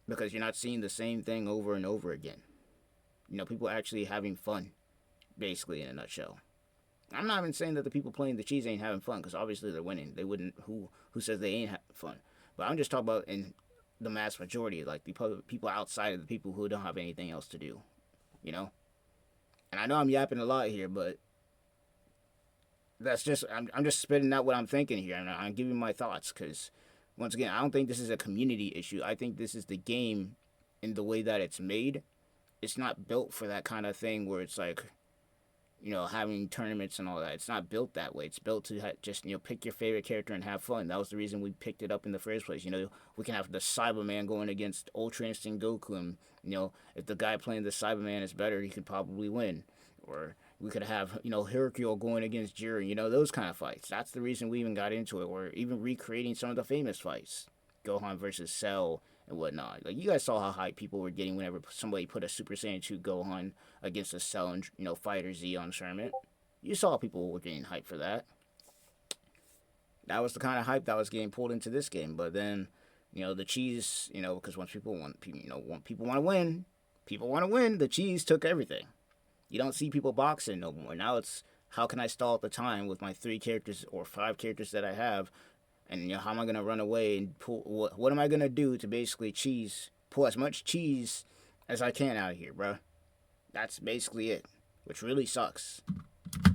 because you're not seeing the same thing over and over again. You know, people actually having fun, basically, in a nutshell. I'm not even saying that the people playing the cheese ain't having fun, because obviously they're winning. They wouldn't. Who says they ain't having fun? But I'm just talking about in the mass majority, like the people outside of the people who don't have anything else to do. You know? And I know I'm yapping a lot here, but that's just, I'm just spitting out what I'm thinking here, and I'm giving my thoughts, because, once again, I don't think this is a community issue. I think this is the game in the way that it's made. It's not built for that kind of thing where it's like, you know, having tournaments and all that. It's not built that way. It's built to just, you know, pick your favorite character and have fun. That was the reason we picked it up in the first place. You know, we can have the Cyberman going against Ultra Instinct Goku, and, you know, if the guy playing the Cyberman is better, he could probably win. Or we could have, you know, Hercule going against Jiren, you know, those kind of fights. That's the reason we even got into it. Or even recreating some of the famous fights. Gohan versus Cell and whatnot. Like, you guys saw how hyped people were getting whenever somebody put a Super Saiyan 2 Gohan against a Cell and, you know, Fighter Z on tournament. You saw people were getting hyped for that. That was the kind of hype that was getting pulled into this game. But then, you know, the cheese, you know, because once people want to win, the cheese took everything. You don't see people boxing no more. Now it's, how can I stall at the time with my 3 characters or 5 characters that I have? And, you know, how am I going to run away and pull, what am I going to do to basically pull as much cheese as I can out of here, bro? That's basically it, which really sucks.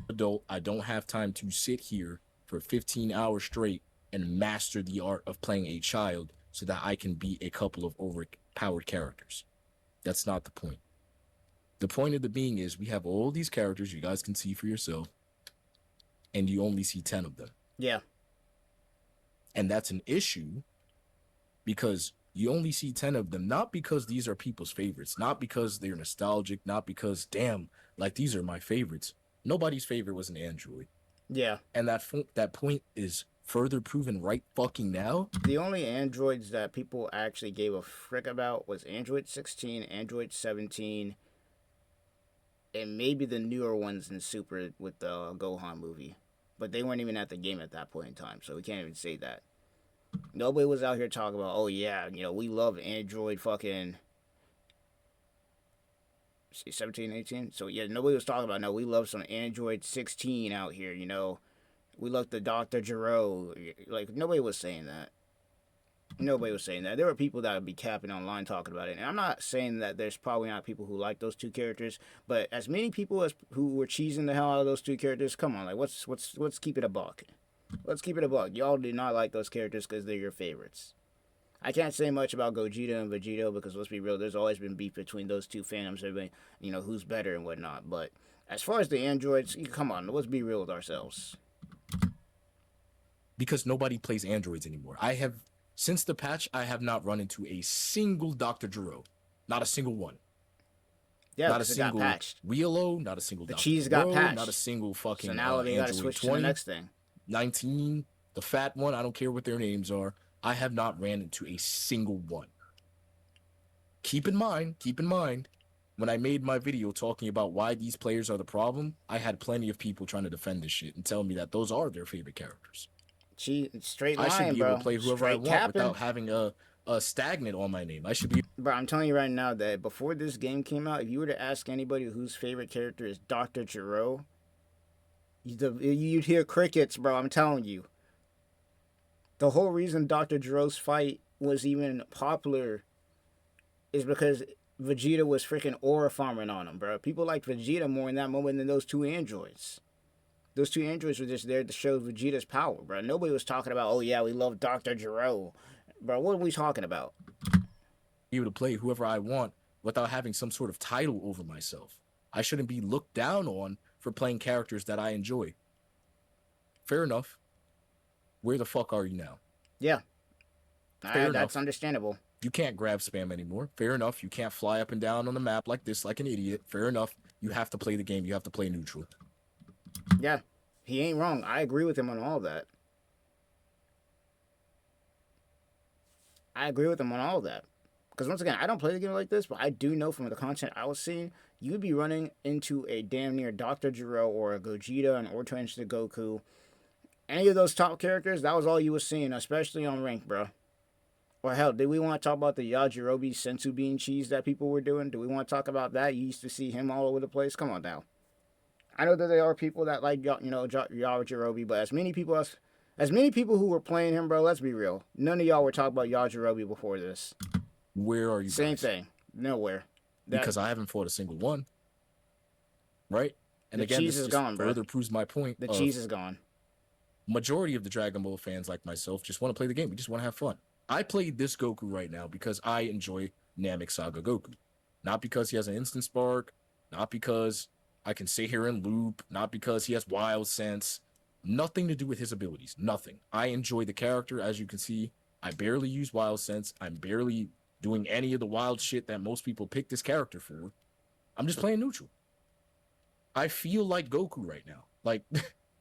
Adult, I don't have time to sit here for 15 hours straight and master the art of playing a child so that I can beat a couple of overpowered characters. That's not the point. The point of the being is we have all these characters you guys can see for yourself, and you only see 10 of them. Yeah. And that's an issue because you only see 10 of them, not because these are people's favorites, not because they're nostalgic, not because, damn, like, these are my favorites. Nobody's favorite was an android. Yeah. And that point is further proven right fucking now. The only androids that people actually gave a frick about was Android 16, Android 17, and maybe the newer ones in Super with the Gohan movie. But they weren't even at the game at that point in time, so we can't even say that. Nobody was out here talking about, oh yeah, you know, we love Android fucking 17, 18. So yeah, nobody was talking about, no, we love some Android 16 out here, you know. We love the Dr. Gero. Like, nobody was saying that. Nobody was saying that. There were people that would be capping online talking about it. And I'm not saying that there's probably not people who like those 2 characters, but as many people as who were cheesing the hell out of those 2 characters, come on, like, let's keep it a buck. Let's keep it a buck. Y'all do not like those characters because they're your favorites. I can't say much about Gogeta and Vegito because, let's be real, there's always been beef between those 2 fandoms. Everybody, you know, who's better and whatnot. But as far as the androids, come on, let's be real with ourselves. Because nobody plays androids anymore. Since the patch, I have not run into a single Dr. Gero. Not a single one. Yeah, not a single got patched. Weelo, not a single the Dr. cheese Gero, got patched. not a single fucking so now they got to Android switch 20, to the next thing. 19, the fat one, I don't care what their names are. I have not ran into a single one. Keep in mind, when I made my video talking about why these players are the problem, I had plenty of people trying to defend this shit and tell me that those are their favorite characters. Straight line, I should be bro. able to play whoever Straight I want capping. without having a stagnant on my name. I should be. Bro, I'm telling you right now that before this game came out, if you were to ask anybody whose favorite character is Dr. Gero, you'd hear crickets, bro. I'm telling you. The whole reason Dr. Gero's fight was even popular is because Vegeta was freaking aura farming on him, bro. People liked Vegeta more in that moment than those two androids. Those two androids were just there to show Vegeta's power, bro. Nobody was talking about, oh yeah, we love Dr. Gero. Bro, what are we talking about? Be able to play whoever I want without having some sort of title over myself. I shouldn't be looked down on for playing characters that I enjoy. Fair enough. Where the fuck are you now? Yeah. Fair enough. That's understandable. You can't grab spam anymore. Fair enough. You can't fly up and down on the map like this, like an idiot. Fair enough. You have to play the game. You have to play neutral. Yeah. He ain't wrong. I agree with him on all that. I agree with him on all that. Because once again, I don't play the game like this, but I do know from the content I was seeing, you would be running into a damn near Dr. Gero or a Gogeta, an Ultra Instinct Goku. Any of those top characters, that was all you were seeing, especially on rank, bro. Or hell, did we want to talk about the Yajirobe Sensu Bean cheese that people were doing? Do we want to talk about that? You used to see him all over the place. Come on now. I know that there are people that like, Yajirobe, but as many people who were playing him, bro, let's be real. None of y'all were talking about Yajirobe before this. Where are you Same guys? thing. Nowhere. Because I haven't fought a single one. Right? And the again, cheese this is just gone, bro. further proves my point. The cheese is gone. Majority of the Dragon Ball fans like myself just want to play the game. We just want to have fun. I played this Goku right now because I enjoy Namek Saga Goku. Not because he has an instant spark, not because I can sit here and loop, not because he has wild sense. Nothing to do with his abilities. Nothing. I enjoy the character. As you can see, I barely use wild sense. I'm barely doing any of the wild shit that most people pick this character for. I'm just playing neutral. I feel like Goku right now. Like,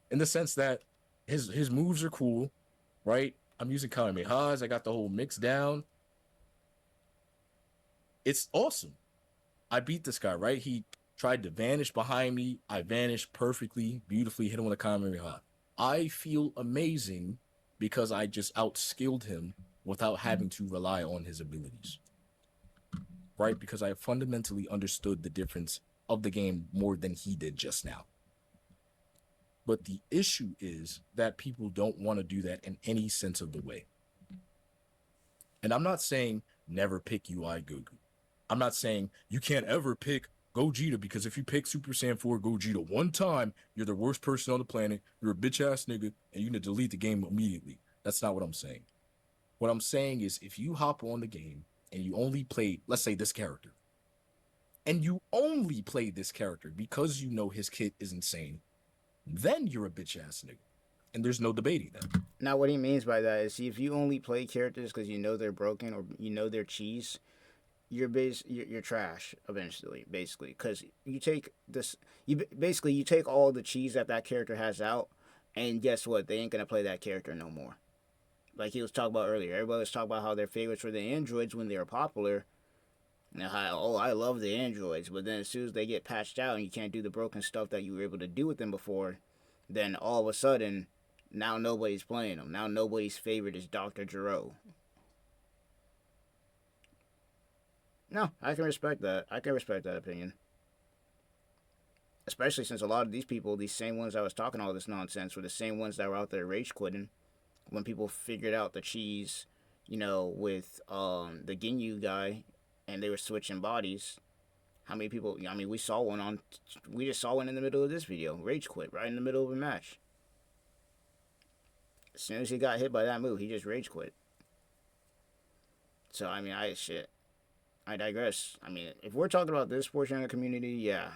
in the sense that his moves are cool, right? I'm using Kamehamehas. I got the whole mix down. It's awesome. I beat this guy, right? He tried to vanish behind me. I vanished perfectly, beautifully, hit him with a Kamehameha. I feel amazing because I just outskilled him without having to rely on his abilities. Right? Because I fundamentally understood the difference of the game more than he did just now. But the issue is that people don't want to do that in any sense of the way. And I'm not saying never pick UI Goku. I'm not saying you can't ever pick Gogeta because if you pick Super Saiyan 4 Gogeta one time, you're the worst person on the planet, you're a bitch-ass nigga, and you're going to delete the game immediately. That's not what I'm saying. What I'm saying is if you hop on the game and you only play, let's say, this character, and you only play this character because you know his kit is insane, then you're a bitch-ass nigga. And there's no debating that. Now, what he means by that is, see, if you only play characters because you know they're broken or you know they're cheese, you're trash eventually, basically. Because you take this, you take all the cheese that character has out, and guess what? They ain't gonna play that character no more. Like he was talking about earlier, everybody was talking about how their favorites were the androids when they were popular. Now, I love the androids, but then as soon as they get patched out and you can't do the broken stuff that you were able to do with them before, then all of a sudden, now nobody's playing them. Now nobody's favorite is Dr. Gero. No, I can respect that. I can respect that opinion. Especially since a lot of these people, these same ones I was talking all this nonsense, were the same ones that were out there rage quitting when people figured out the cheese, with the Ginyu guy, and they were switching bodies. How many people? I mean, we just saw one in the middle of this video. Rage quit right in the middle of a match. As soon as he got hit by that move, he just rage quit. So I mean, I digress. I mean, if we're talking about this portion of the community, yeah.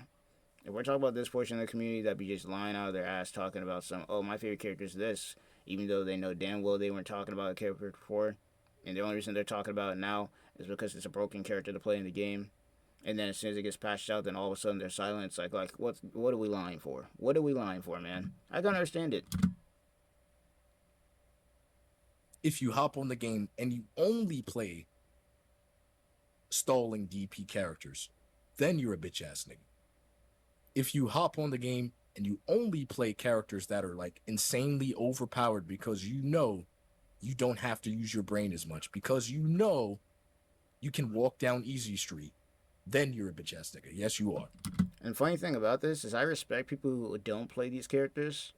If we're talking about this portion of the community that be just lying out of their ass talking about my favorite character is this, even though they know damn well they weren't talking about a character before, and the only reason they're talking about it now is because it's a broken character to play in the game. And then as soon as it gets patched out, then all of a sudden they're silent. It's like what are we lying for? What are we lying for, man? I don't understand it. If you hop on the game and you only play stalling DP characters, then you're a bitch ass nigga. If you hop on the game and you only play characters that are like insanely overpowered because you know you don't have to use your brain as much, because you know you can walk down easy street, then you're a bitch ass nigga. Yes, you are. And funny thing about this is I respect people who don't play these characters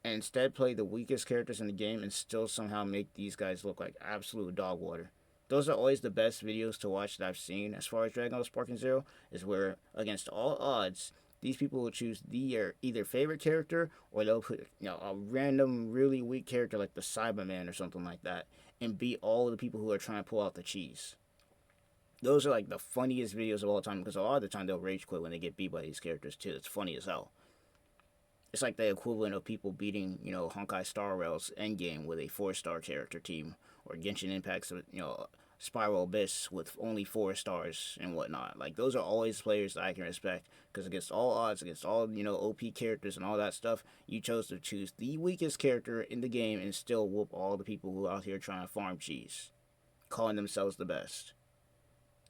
and instead play the weakest characters in the game and still somehow make these guys look like absolute dog water. Those are always the best videos to watch that I've seen as far as Dragon Ball Sparking Zero, is where, against all odds, these people will choose their either favorite character, or they'll put a random really weak character like the Cyberman or something like that, and beat all the people who are trying to pull out the cheese. Those are like the funniest videos of all time, because a lot of the time they'll rage quit when they get beat by these characters too. It's funny as hell. It's like the equivalent of people beating, Honkai Star Rail's endgame with a 4-star character team, or Genshin Impact's, Spiral Abyss with only 4 stars and whatnot. Like, those are always players that I can respect, because against all odds, against all, OP characters and all that stuff, you chose to choose the weakest character in the game and still whoop all the people who are out here trying to farm cheese, calling themselves the best.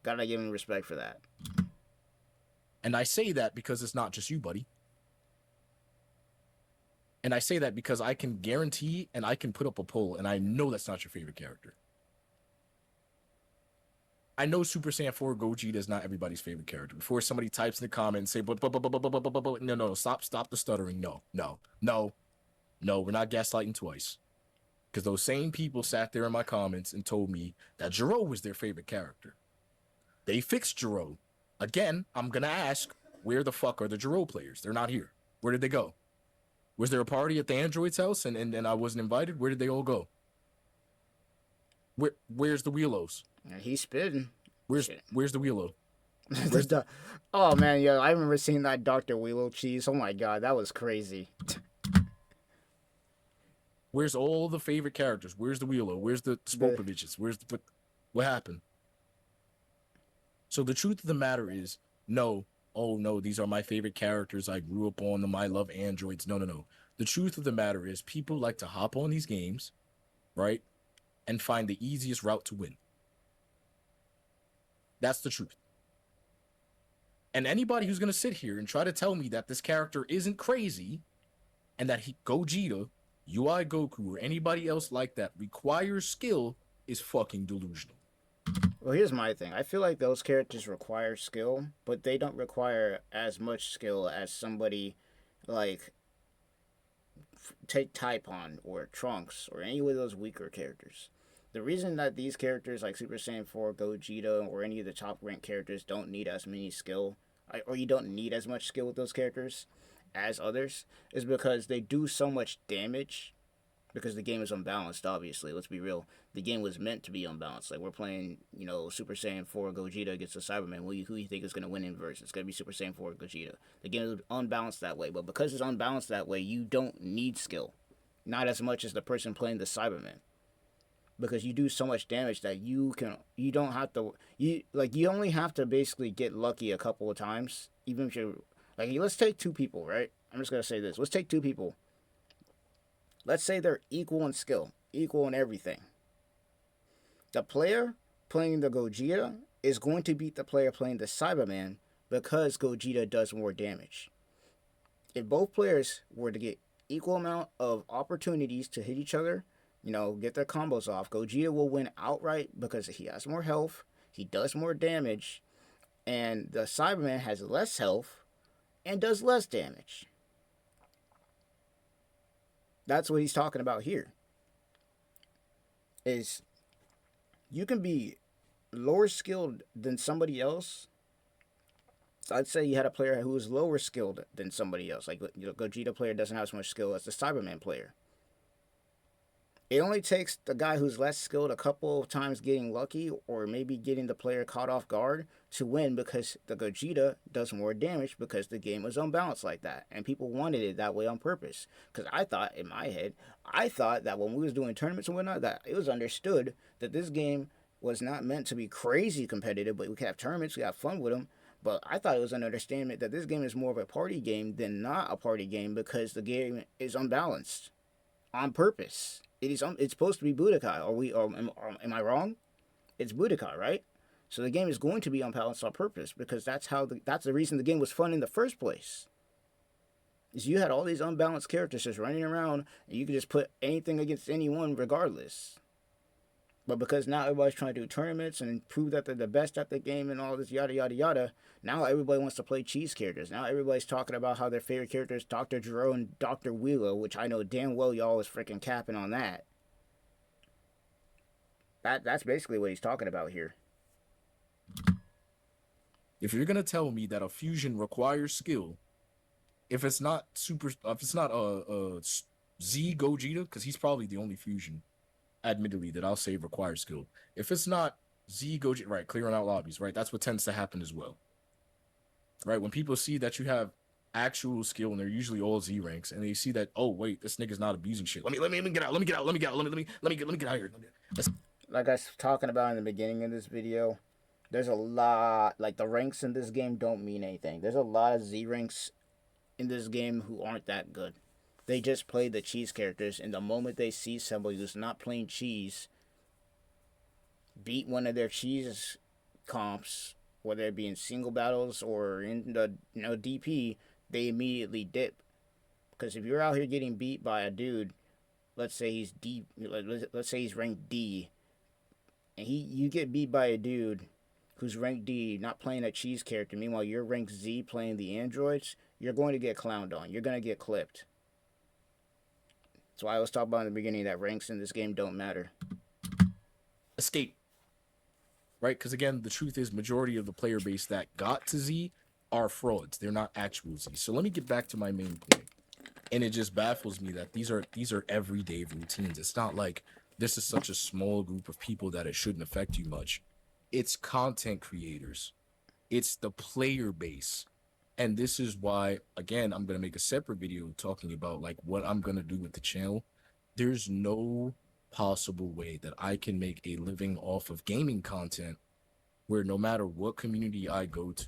Gotta give them respect for that. And I say that because it's not just you, buddy. And I say that because I can guarantee and I can put up a poll, and I know that's not your favorite character. I know Super Saiyan 4 Gogeta is not everybody's favorite character. Before somebody types in the comments and say, no, stop the stuttering. No, we're not gaslighting twice. Because those same people sat there in my comments and told me that Jiro was their favorite character. They fixed Jiro. Again, I'm going to ask, where the fuck are the Jiro players? They're not here. Where did they go? Was there a party at the android's house and I wasn't invited? Where did they all go? Where's the Wheelos? He's spitting. Where's the Wheelo? Oh man, yo, I remember seeing that Dr. Wheelo cheese. Oh my god, that was crazy. Where's all the favorite characters? Where's the Wheelo? Where's the Spopoviches? What happened? So the truth of the matter is, no, these are my favorite characters. I grew up on them. I love androids. No. The truth of the matter is, people like to hop on these games, right, and find the easiest route to win. That's the truth. And anybody who's going to sit here and try to tell me that this character isn't crazy and that Gogeta, UI Goku, or anybody else like that requires skill is fucking delusional. Well, here's my thing. I feel like those characters require skill, but they don't require as much skill as somebody like take Typhon or Trunks or any of those weaker characters. The reason that these characters like Super Saiyan 4, Gogeta, or any of the top ranked characters don't need as many skill, or you don't need as much skill with those characters as others, is because they do so much damage. Because the game is unbalanced, obviously. Let's be real. The game was meant to be unbalanced. Like, we're playing, Super Saiyan 4 Gogeta against the Cyberman. Who you think is going to win in verse? It's going to be Super Saiyan 4 Gogeta. The game is unbalanced that way. But because it's unbalanced that way, you don't need skill. Not as much as the person playing the Cyberman. Because you do so much damage that you only have to basically get lucky a couple of times. Even if you're, like, let's take 2 people, right? I'm just going to say this. Let's take 2 people. Let's say they're equal in skill, equal in everything. The player playing the Gogeta is going to beat the player playing the Cyberman because Gogeta does more damage. If both players were to get equal amount of opportunities to hit each other, get their combos off, Gogeta will win outright because he has more health, he does more damage, and the Cyberman has less health and does less damage. That's what he's talking about here. Is you can be lower skilled than somebody else. So I'd say you had a player who was lower skilled than somebody else. Like, Gogeta player doesn't have as much skill as the Cyberman player. It only takes the guy who's less skilled a couple of times getting lucky, or maybe getting the player caught off guard, to win, because the Gogeta does more damage because the game was unbalanced like that. And people wanted it that way on purpose. Because I thought, in my head, that when we was doing tournaments and whatnot, that it was understood that this game was not meant to be crazy competitive, but we could have tournaments, we have fun with them. But I thought it was an understanding that this game is more of a party game than not a party game, because the game is unbalanced on purpose. It's supposed to be Budokai. Am I wrong? It's Budokai, right? So the game is going to be unbalanced on purpose, because that's the reason the game was fun in the first place. Is you had all these unbalanced characters just running around, and you could just put anything against anyone regardless. But because now everybody's trying to do tournaments and prove that they're the best at the game and all this yada yada yada, now everybody wants to play cheese characters. Now everybody's talking about how their favorite characters Dr. Jiro and Dr. Wheelo, which I know damn well y'all was freaking capping on that. That's basically what he's talking about here. If you're gonna tell me that a fusion requires skill, if it's not Z Gogeta, because he's probably the only fusion, admittedly, that I'll say requires skill. If it's not Z Gogeta, right, clearing out lobbies, right, that's what tends to happen as well. Right, when people see that you have actual skill and they're usually all Z ranks, and they see that, oh wait, this nigga's not abusing shit. Let me get out. Let me get out here. Like I was talking about in the beginning of this video, there's a lot, like the ranks in this game don't mean anything. There's a lot of Z ranks in this game who aren't that good. They just play the cheese characters, and the moment they see somebody who's not playing cheese beat one of their cheese comps, whether it be in single battles or in the DP, they immediately dip. Because if you're out here getting beat by a dude, let's say he's D, let's say he's ranked D, and you get beat by a dude who's ranked D, not playing a cheese character, meanwhile you're ranked Z playing the androids, you're going to get clowned on. You're going to get clipped. That's why I was talking about in the beginning that ranks in this game don't matter. Escape. Right? Because again, the truth is majority of the player base that got to Z are frauds. They're not actual Z. So let me get back to my main point. And it just baffles me that these are everyday routines. It's not like this is such a small group of people that it shouldn't affect you much. It's content creators. It's the player base. And this is why, again, I'm going to make a separate video talking about like what I'm going to do with the channel. There's no possible way that I can make a living off of gaming content where no matter what community I go to,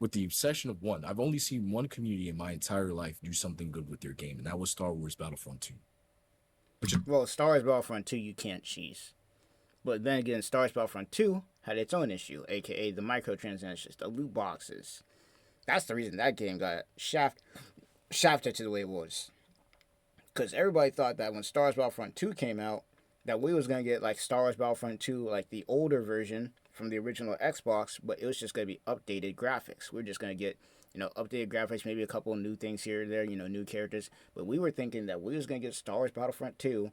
with the exception of one, I've only seen one community in my entire life do something good with their game, and that was Star Wars Battlefront 2. Well, Star Wars Battlefront 2, you can't cheese. But then again, Star Wars Battlefront 2 had its own issue, aka the microtransactions, the loot boxes. That's the reason that game got shafted to the way it was. Because everybody thought that when Star Wars Battlefront 2 came out, that we was going to get like Star Wars Battlefront 2, like the older version from the original Xbox, but it was just going to be updated graphics. We're just going to get, updated graphics, maybe a couple of new things here or there, new characters. But we were thinking that we was going to get Star Wars Battlefront 2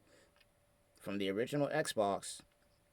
from the original Xbox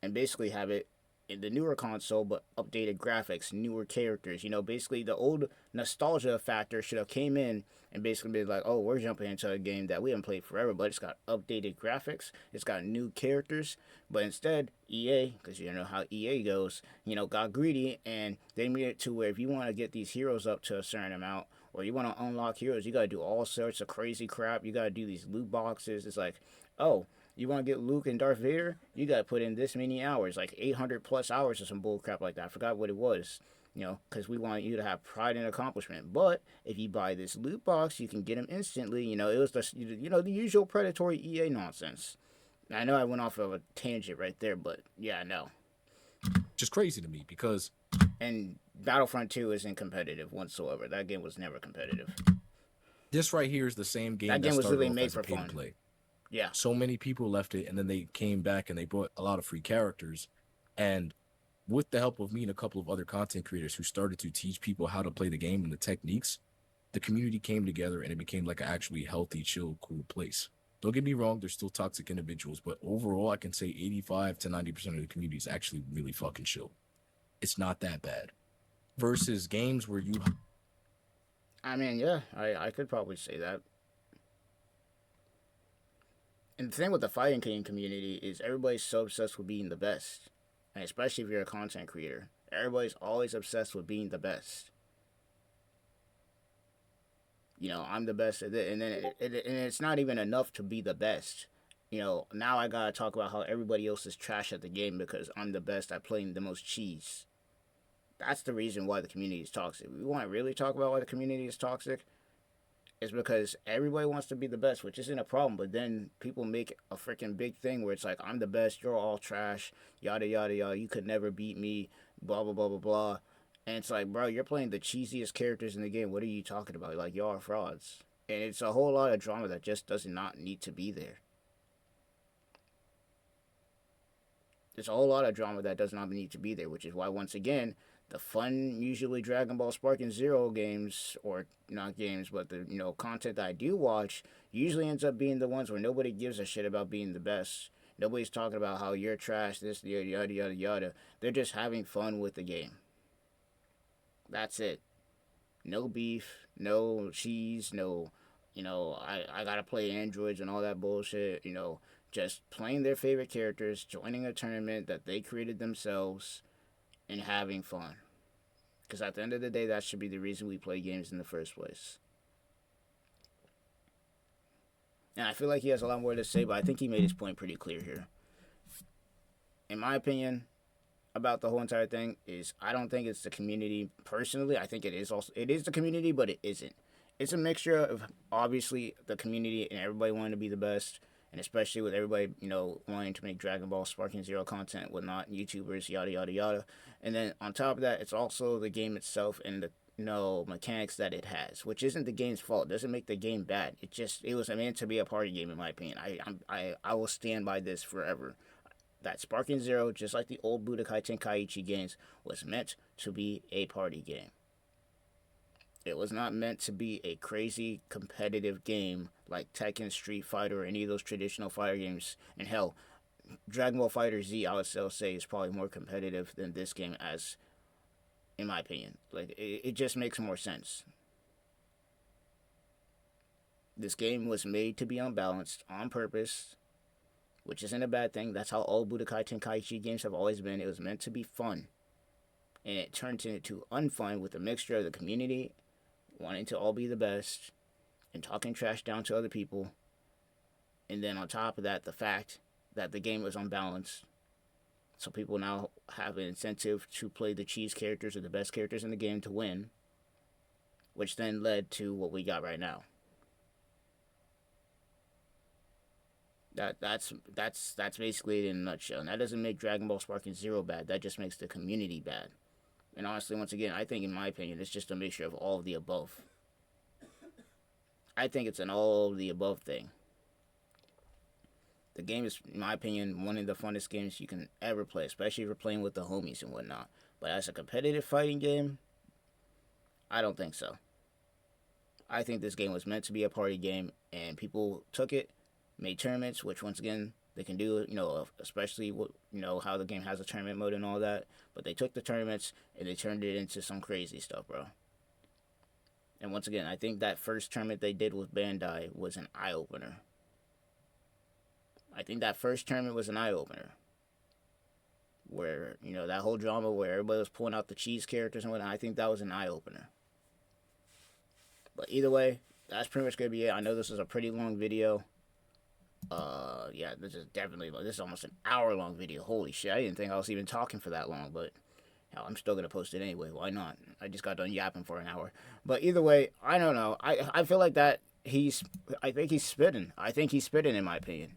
and basically have it in the newer console, but updated graphics, newer characters. Basically the old nostalgia factor should have came in and basically been like, oh, we're jumping into a game that we haven't played forever, but it's got updated graphics, it's got new characters. But instead, EA, because you know how EA goes, got greedy, and they made it to where if you want to get these heroes up to a certain amount, or you want to unlock heroes, you got to do all sorts of crazy crap. You got to do these loot boxes. It's like, oh, you want to get Luke and Darth Vader? You got to put in this many hours, like 800 plus hours or some bull crap like that. I forgot what it was, because we want you to have pride and accomplishment. But if you buy this loot box, you can get them instantly. It was the usual predatory EA nonsense. I know I went off of a tangent right there, but yeah, I know. Just crazy to me because... And Battlefront 2 isn't competitive whatsoever. That game was never competitive. This right here is the same game that game was literally made for fun. Play. Yeah. So many people left it, and then they came back and they brought a lot of free characters. And with the help of me and a couple of other content creators who started to teach people how to play the game and the techniques, the community came together and it became like an actually healthy, chill, cool place. Don't get me wrong, there's still toxic individuals, but overall, I can say 85 to 90% of the community is actually really fucking chill. It's not that bad. Versus games where you... I mean, yeah, I could probably say that. And the thing with the fighting game community is everybody's so obsessed with being the best. And especially if you're a content creator. Everybody's always obsessed with being the best. I'm the best at it. And then and it's not even enough to be the best. Now I gotta talk about how everybody else is trash at the game because I'm the best at playing the most cheese. That's the reason why the community is toxic. We want to really talk about why the community is toxic. It's because everybody wants to be the best, which isn't a problem. But then people make a freaking big thing where it's like, I'm the best, you're all trash, yada, yada, yada. You could never beat me, blah, blah, blah, blah, blah. And it's like, bro, you're playing the cheesiest characters in the game. What are you talking about? Like, y'all are frauds. And it's a whole lot of drama that just does not need to be there. There's a whole lot of drama that does not need to be there, which is why, once again, the fun, usually Dragon Ball Spark and Zero games, or not games, but the content that I do watch, usually ends up being the ones where nobody gives a shit about being the best. Nobody's talking about how you're trash, this, yada, yada, yada, yada. They're just having fun with the game. That's it. No beef, no cheese, no, I gotta play androids and all that bullshit, just playing their favorite characters, joining a tournament that they created themselves, and having fun. Because at the end of the day, that should be the reason we play games in the first place. And I feel like he has a lot more to say, but I think he made his point pretty clear here. In my opinion, about the whole entire thing is I don't think it's the community personally. I think it is the community, but it isn't. It's a mixture of obviously the community and everybody wanting to be the best, and especially with everybody, wanting to make Dragon Ball Sparking Zero content, whatnot, YouTubers, yada yada yada. And then on top of that, it's also the game itself and the mechanics that it has, which isn't the game's fault. It doesn't make the game bad. It was meant to be a party game in my opinion. I will stand by this forever. That Sparking Zero, just like the old Budokai Tenkaichi games, was meant to be a party game. It was not meant to be a crazy competitive game like Tekken, Street Fighter, or any of those traditional fighter games. And hell, Dragon Ball Fighter Z, I would still say, is probably more competitive than this game, as in my opinion. Like, it just makes more sense. This game was made to be unbalanced on purpose, which isn't a bad thing. That's how all Budokai Tenkaichi games have always been. It was meant to be fun, and it turned into unfun with a mixture of the community wanting to all be the best and talking trash down to other people, and then on top of that, the fact that the game was unbalanced. So people now have an incentive to play the cheese characters or the best characters in the game to win, which then led to what we got right now. That's basically it in a nutshell. And that doesn't make Dragon Ball Sparking Zero bad. That just makes the community bad. And honestly, once again, I think, in my opinion, it's just a mixture of all of the above. I think it's an all of the above thing. The game is, in my opinion, one of the funnest games you can ever play, especially if you're playing with the homies and whatnot. But as a competitive fighting game, I don't think so. I think this game was meant to be a party game, and people took it, made tournaments, which once again, they can do, especially, how the game has a tournament mode and all that. But they took the tournaments and they turned it into some crazy stuff, bro. And once again, I think that first tournament they did with Bandai was an eye-opener. I think that first tournament was an eye-opener. Where, that whole drama where everybody was pulling out the cheese characters and whatnot, I think that was an eye-opener. But either way, that's pretty much going to be it. I know this is a pretty long video. Yeah, this is almost an hour-long video. Holy shit, I didn't think I was even talking for that long, but hell, I'm still going to post it anyway. Why not? I just got done yapping for an hour. But either way, I don't know. I feel like that I think he's spitting. I think he's spitting, in my opinion.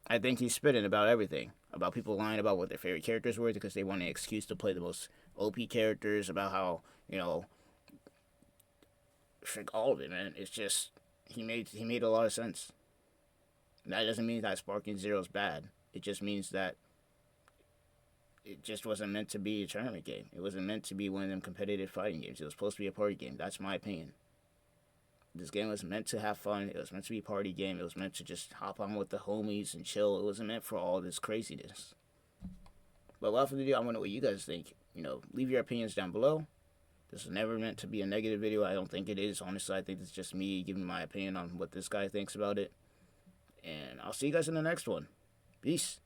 I think he's spitting about everything. About people lying about what their favorite characters were because they want an excuse to play the most OP characters. About how, all of it, man. It's just, he made a lot of sense. That doesn't mean that Sparking Zero is bad. It just means that it just wasn't meant to be a tournament game. It wasn't meant to be one of them competitive fighting games. It was supposed to be a party game. That's my opinion. This game was meant to have fun. It was meant to be a party game. It was meant to just hop on with the homies and chill. It wasn't meant for all this craziness. But without further ado, I want to know what you guys think. Leave your opinions down below. This was never meant to be a negative video. I don't think it is. Honestly, I think it's just me giving my opinion on what this guy thinks about it. And I'll see you guys in the next one. Peace.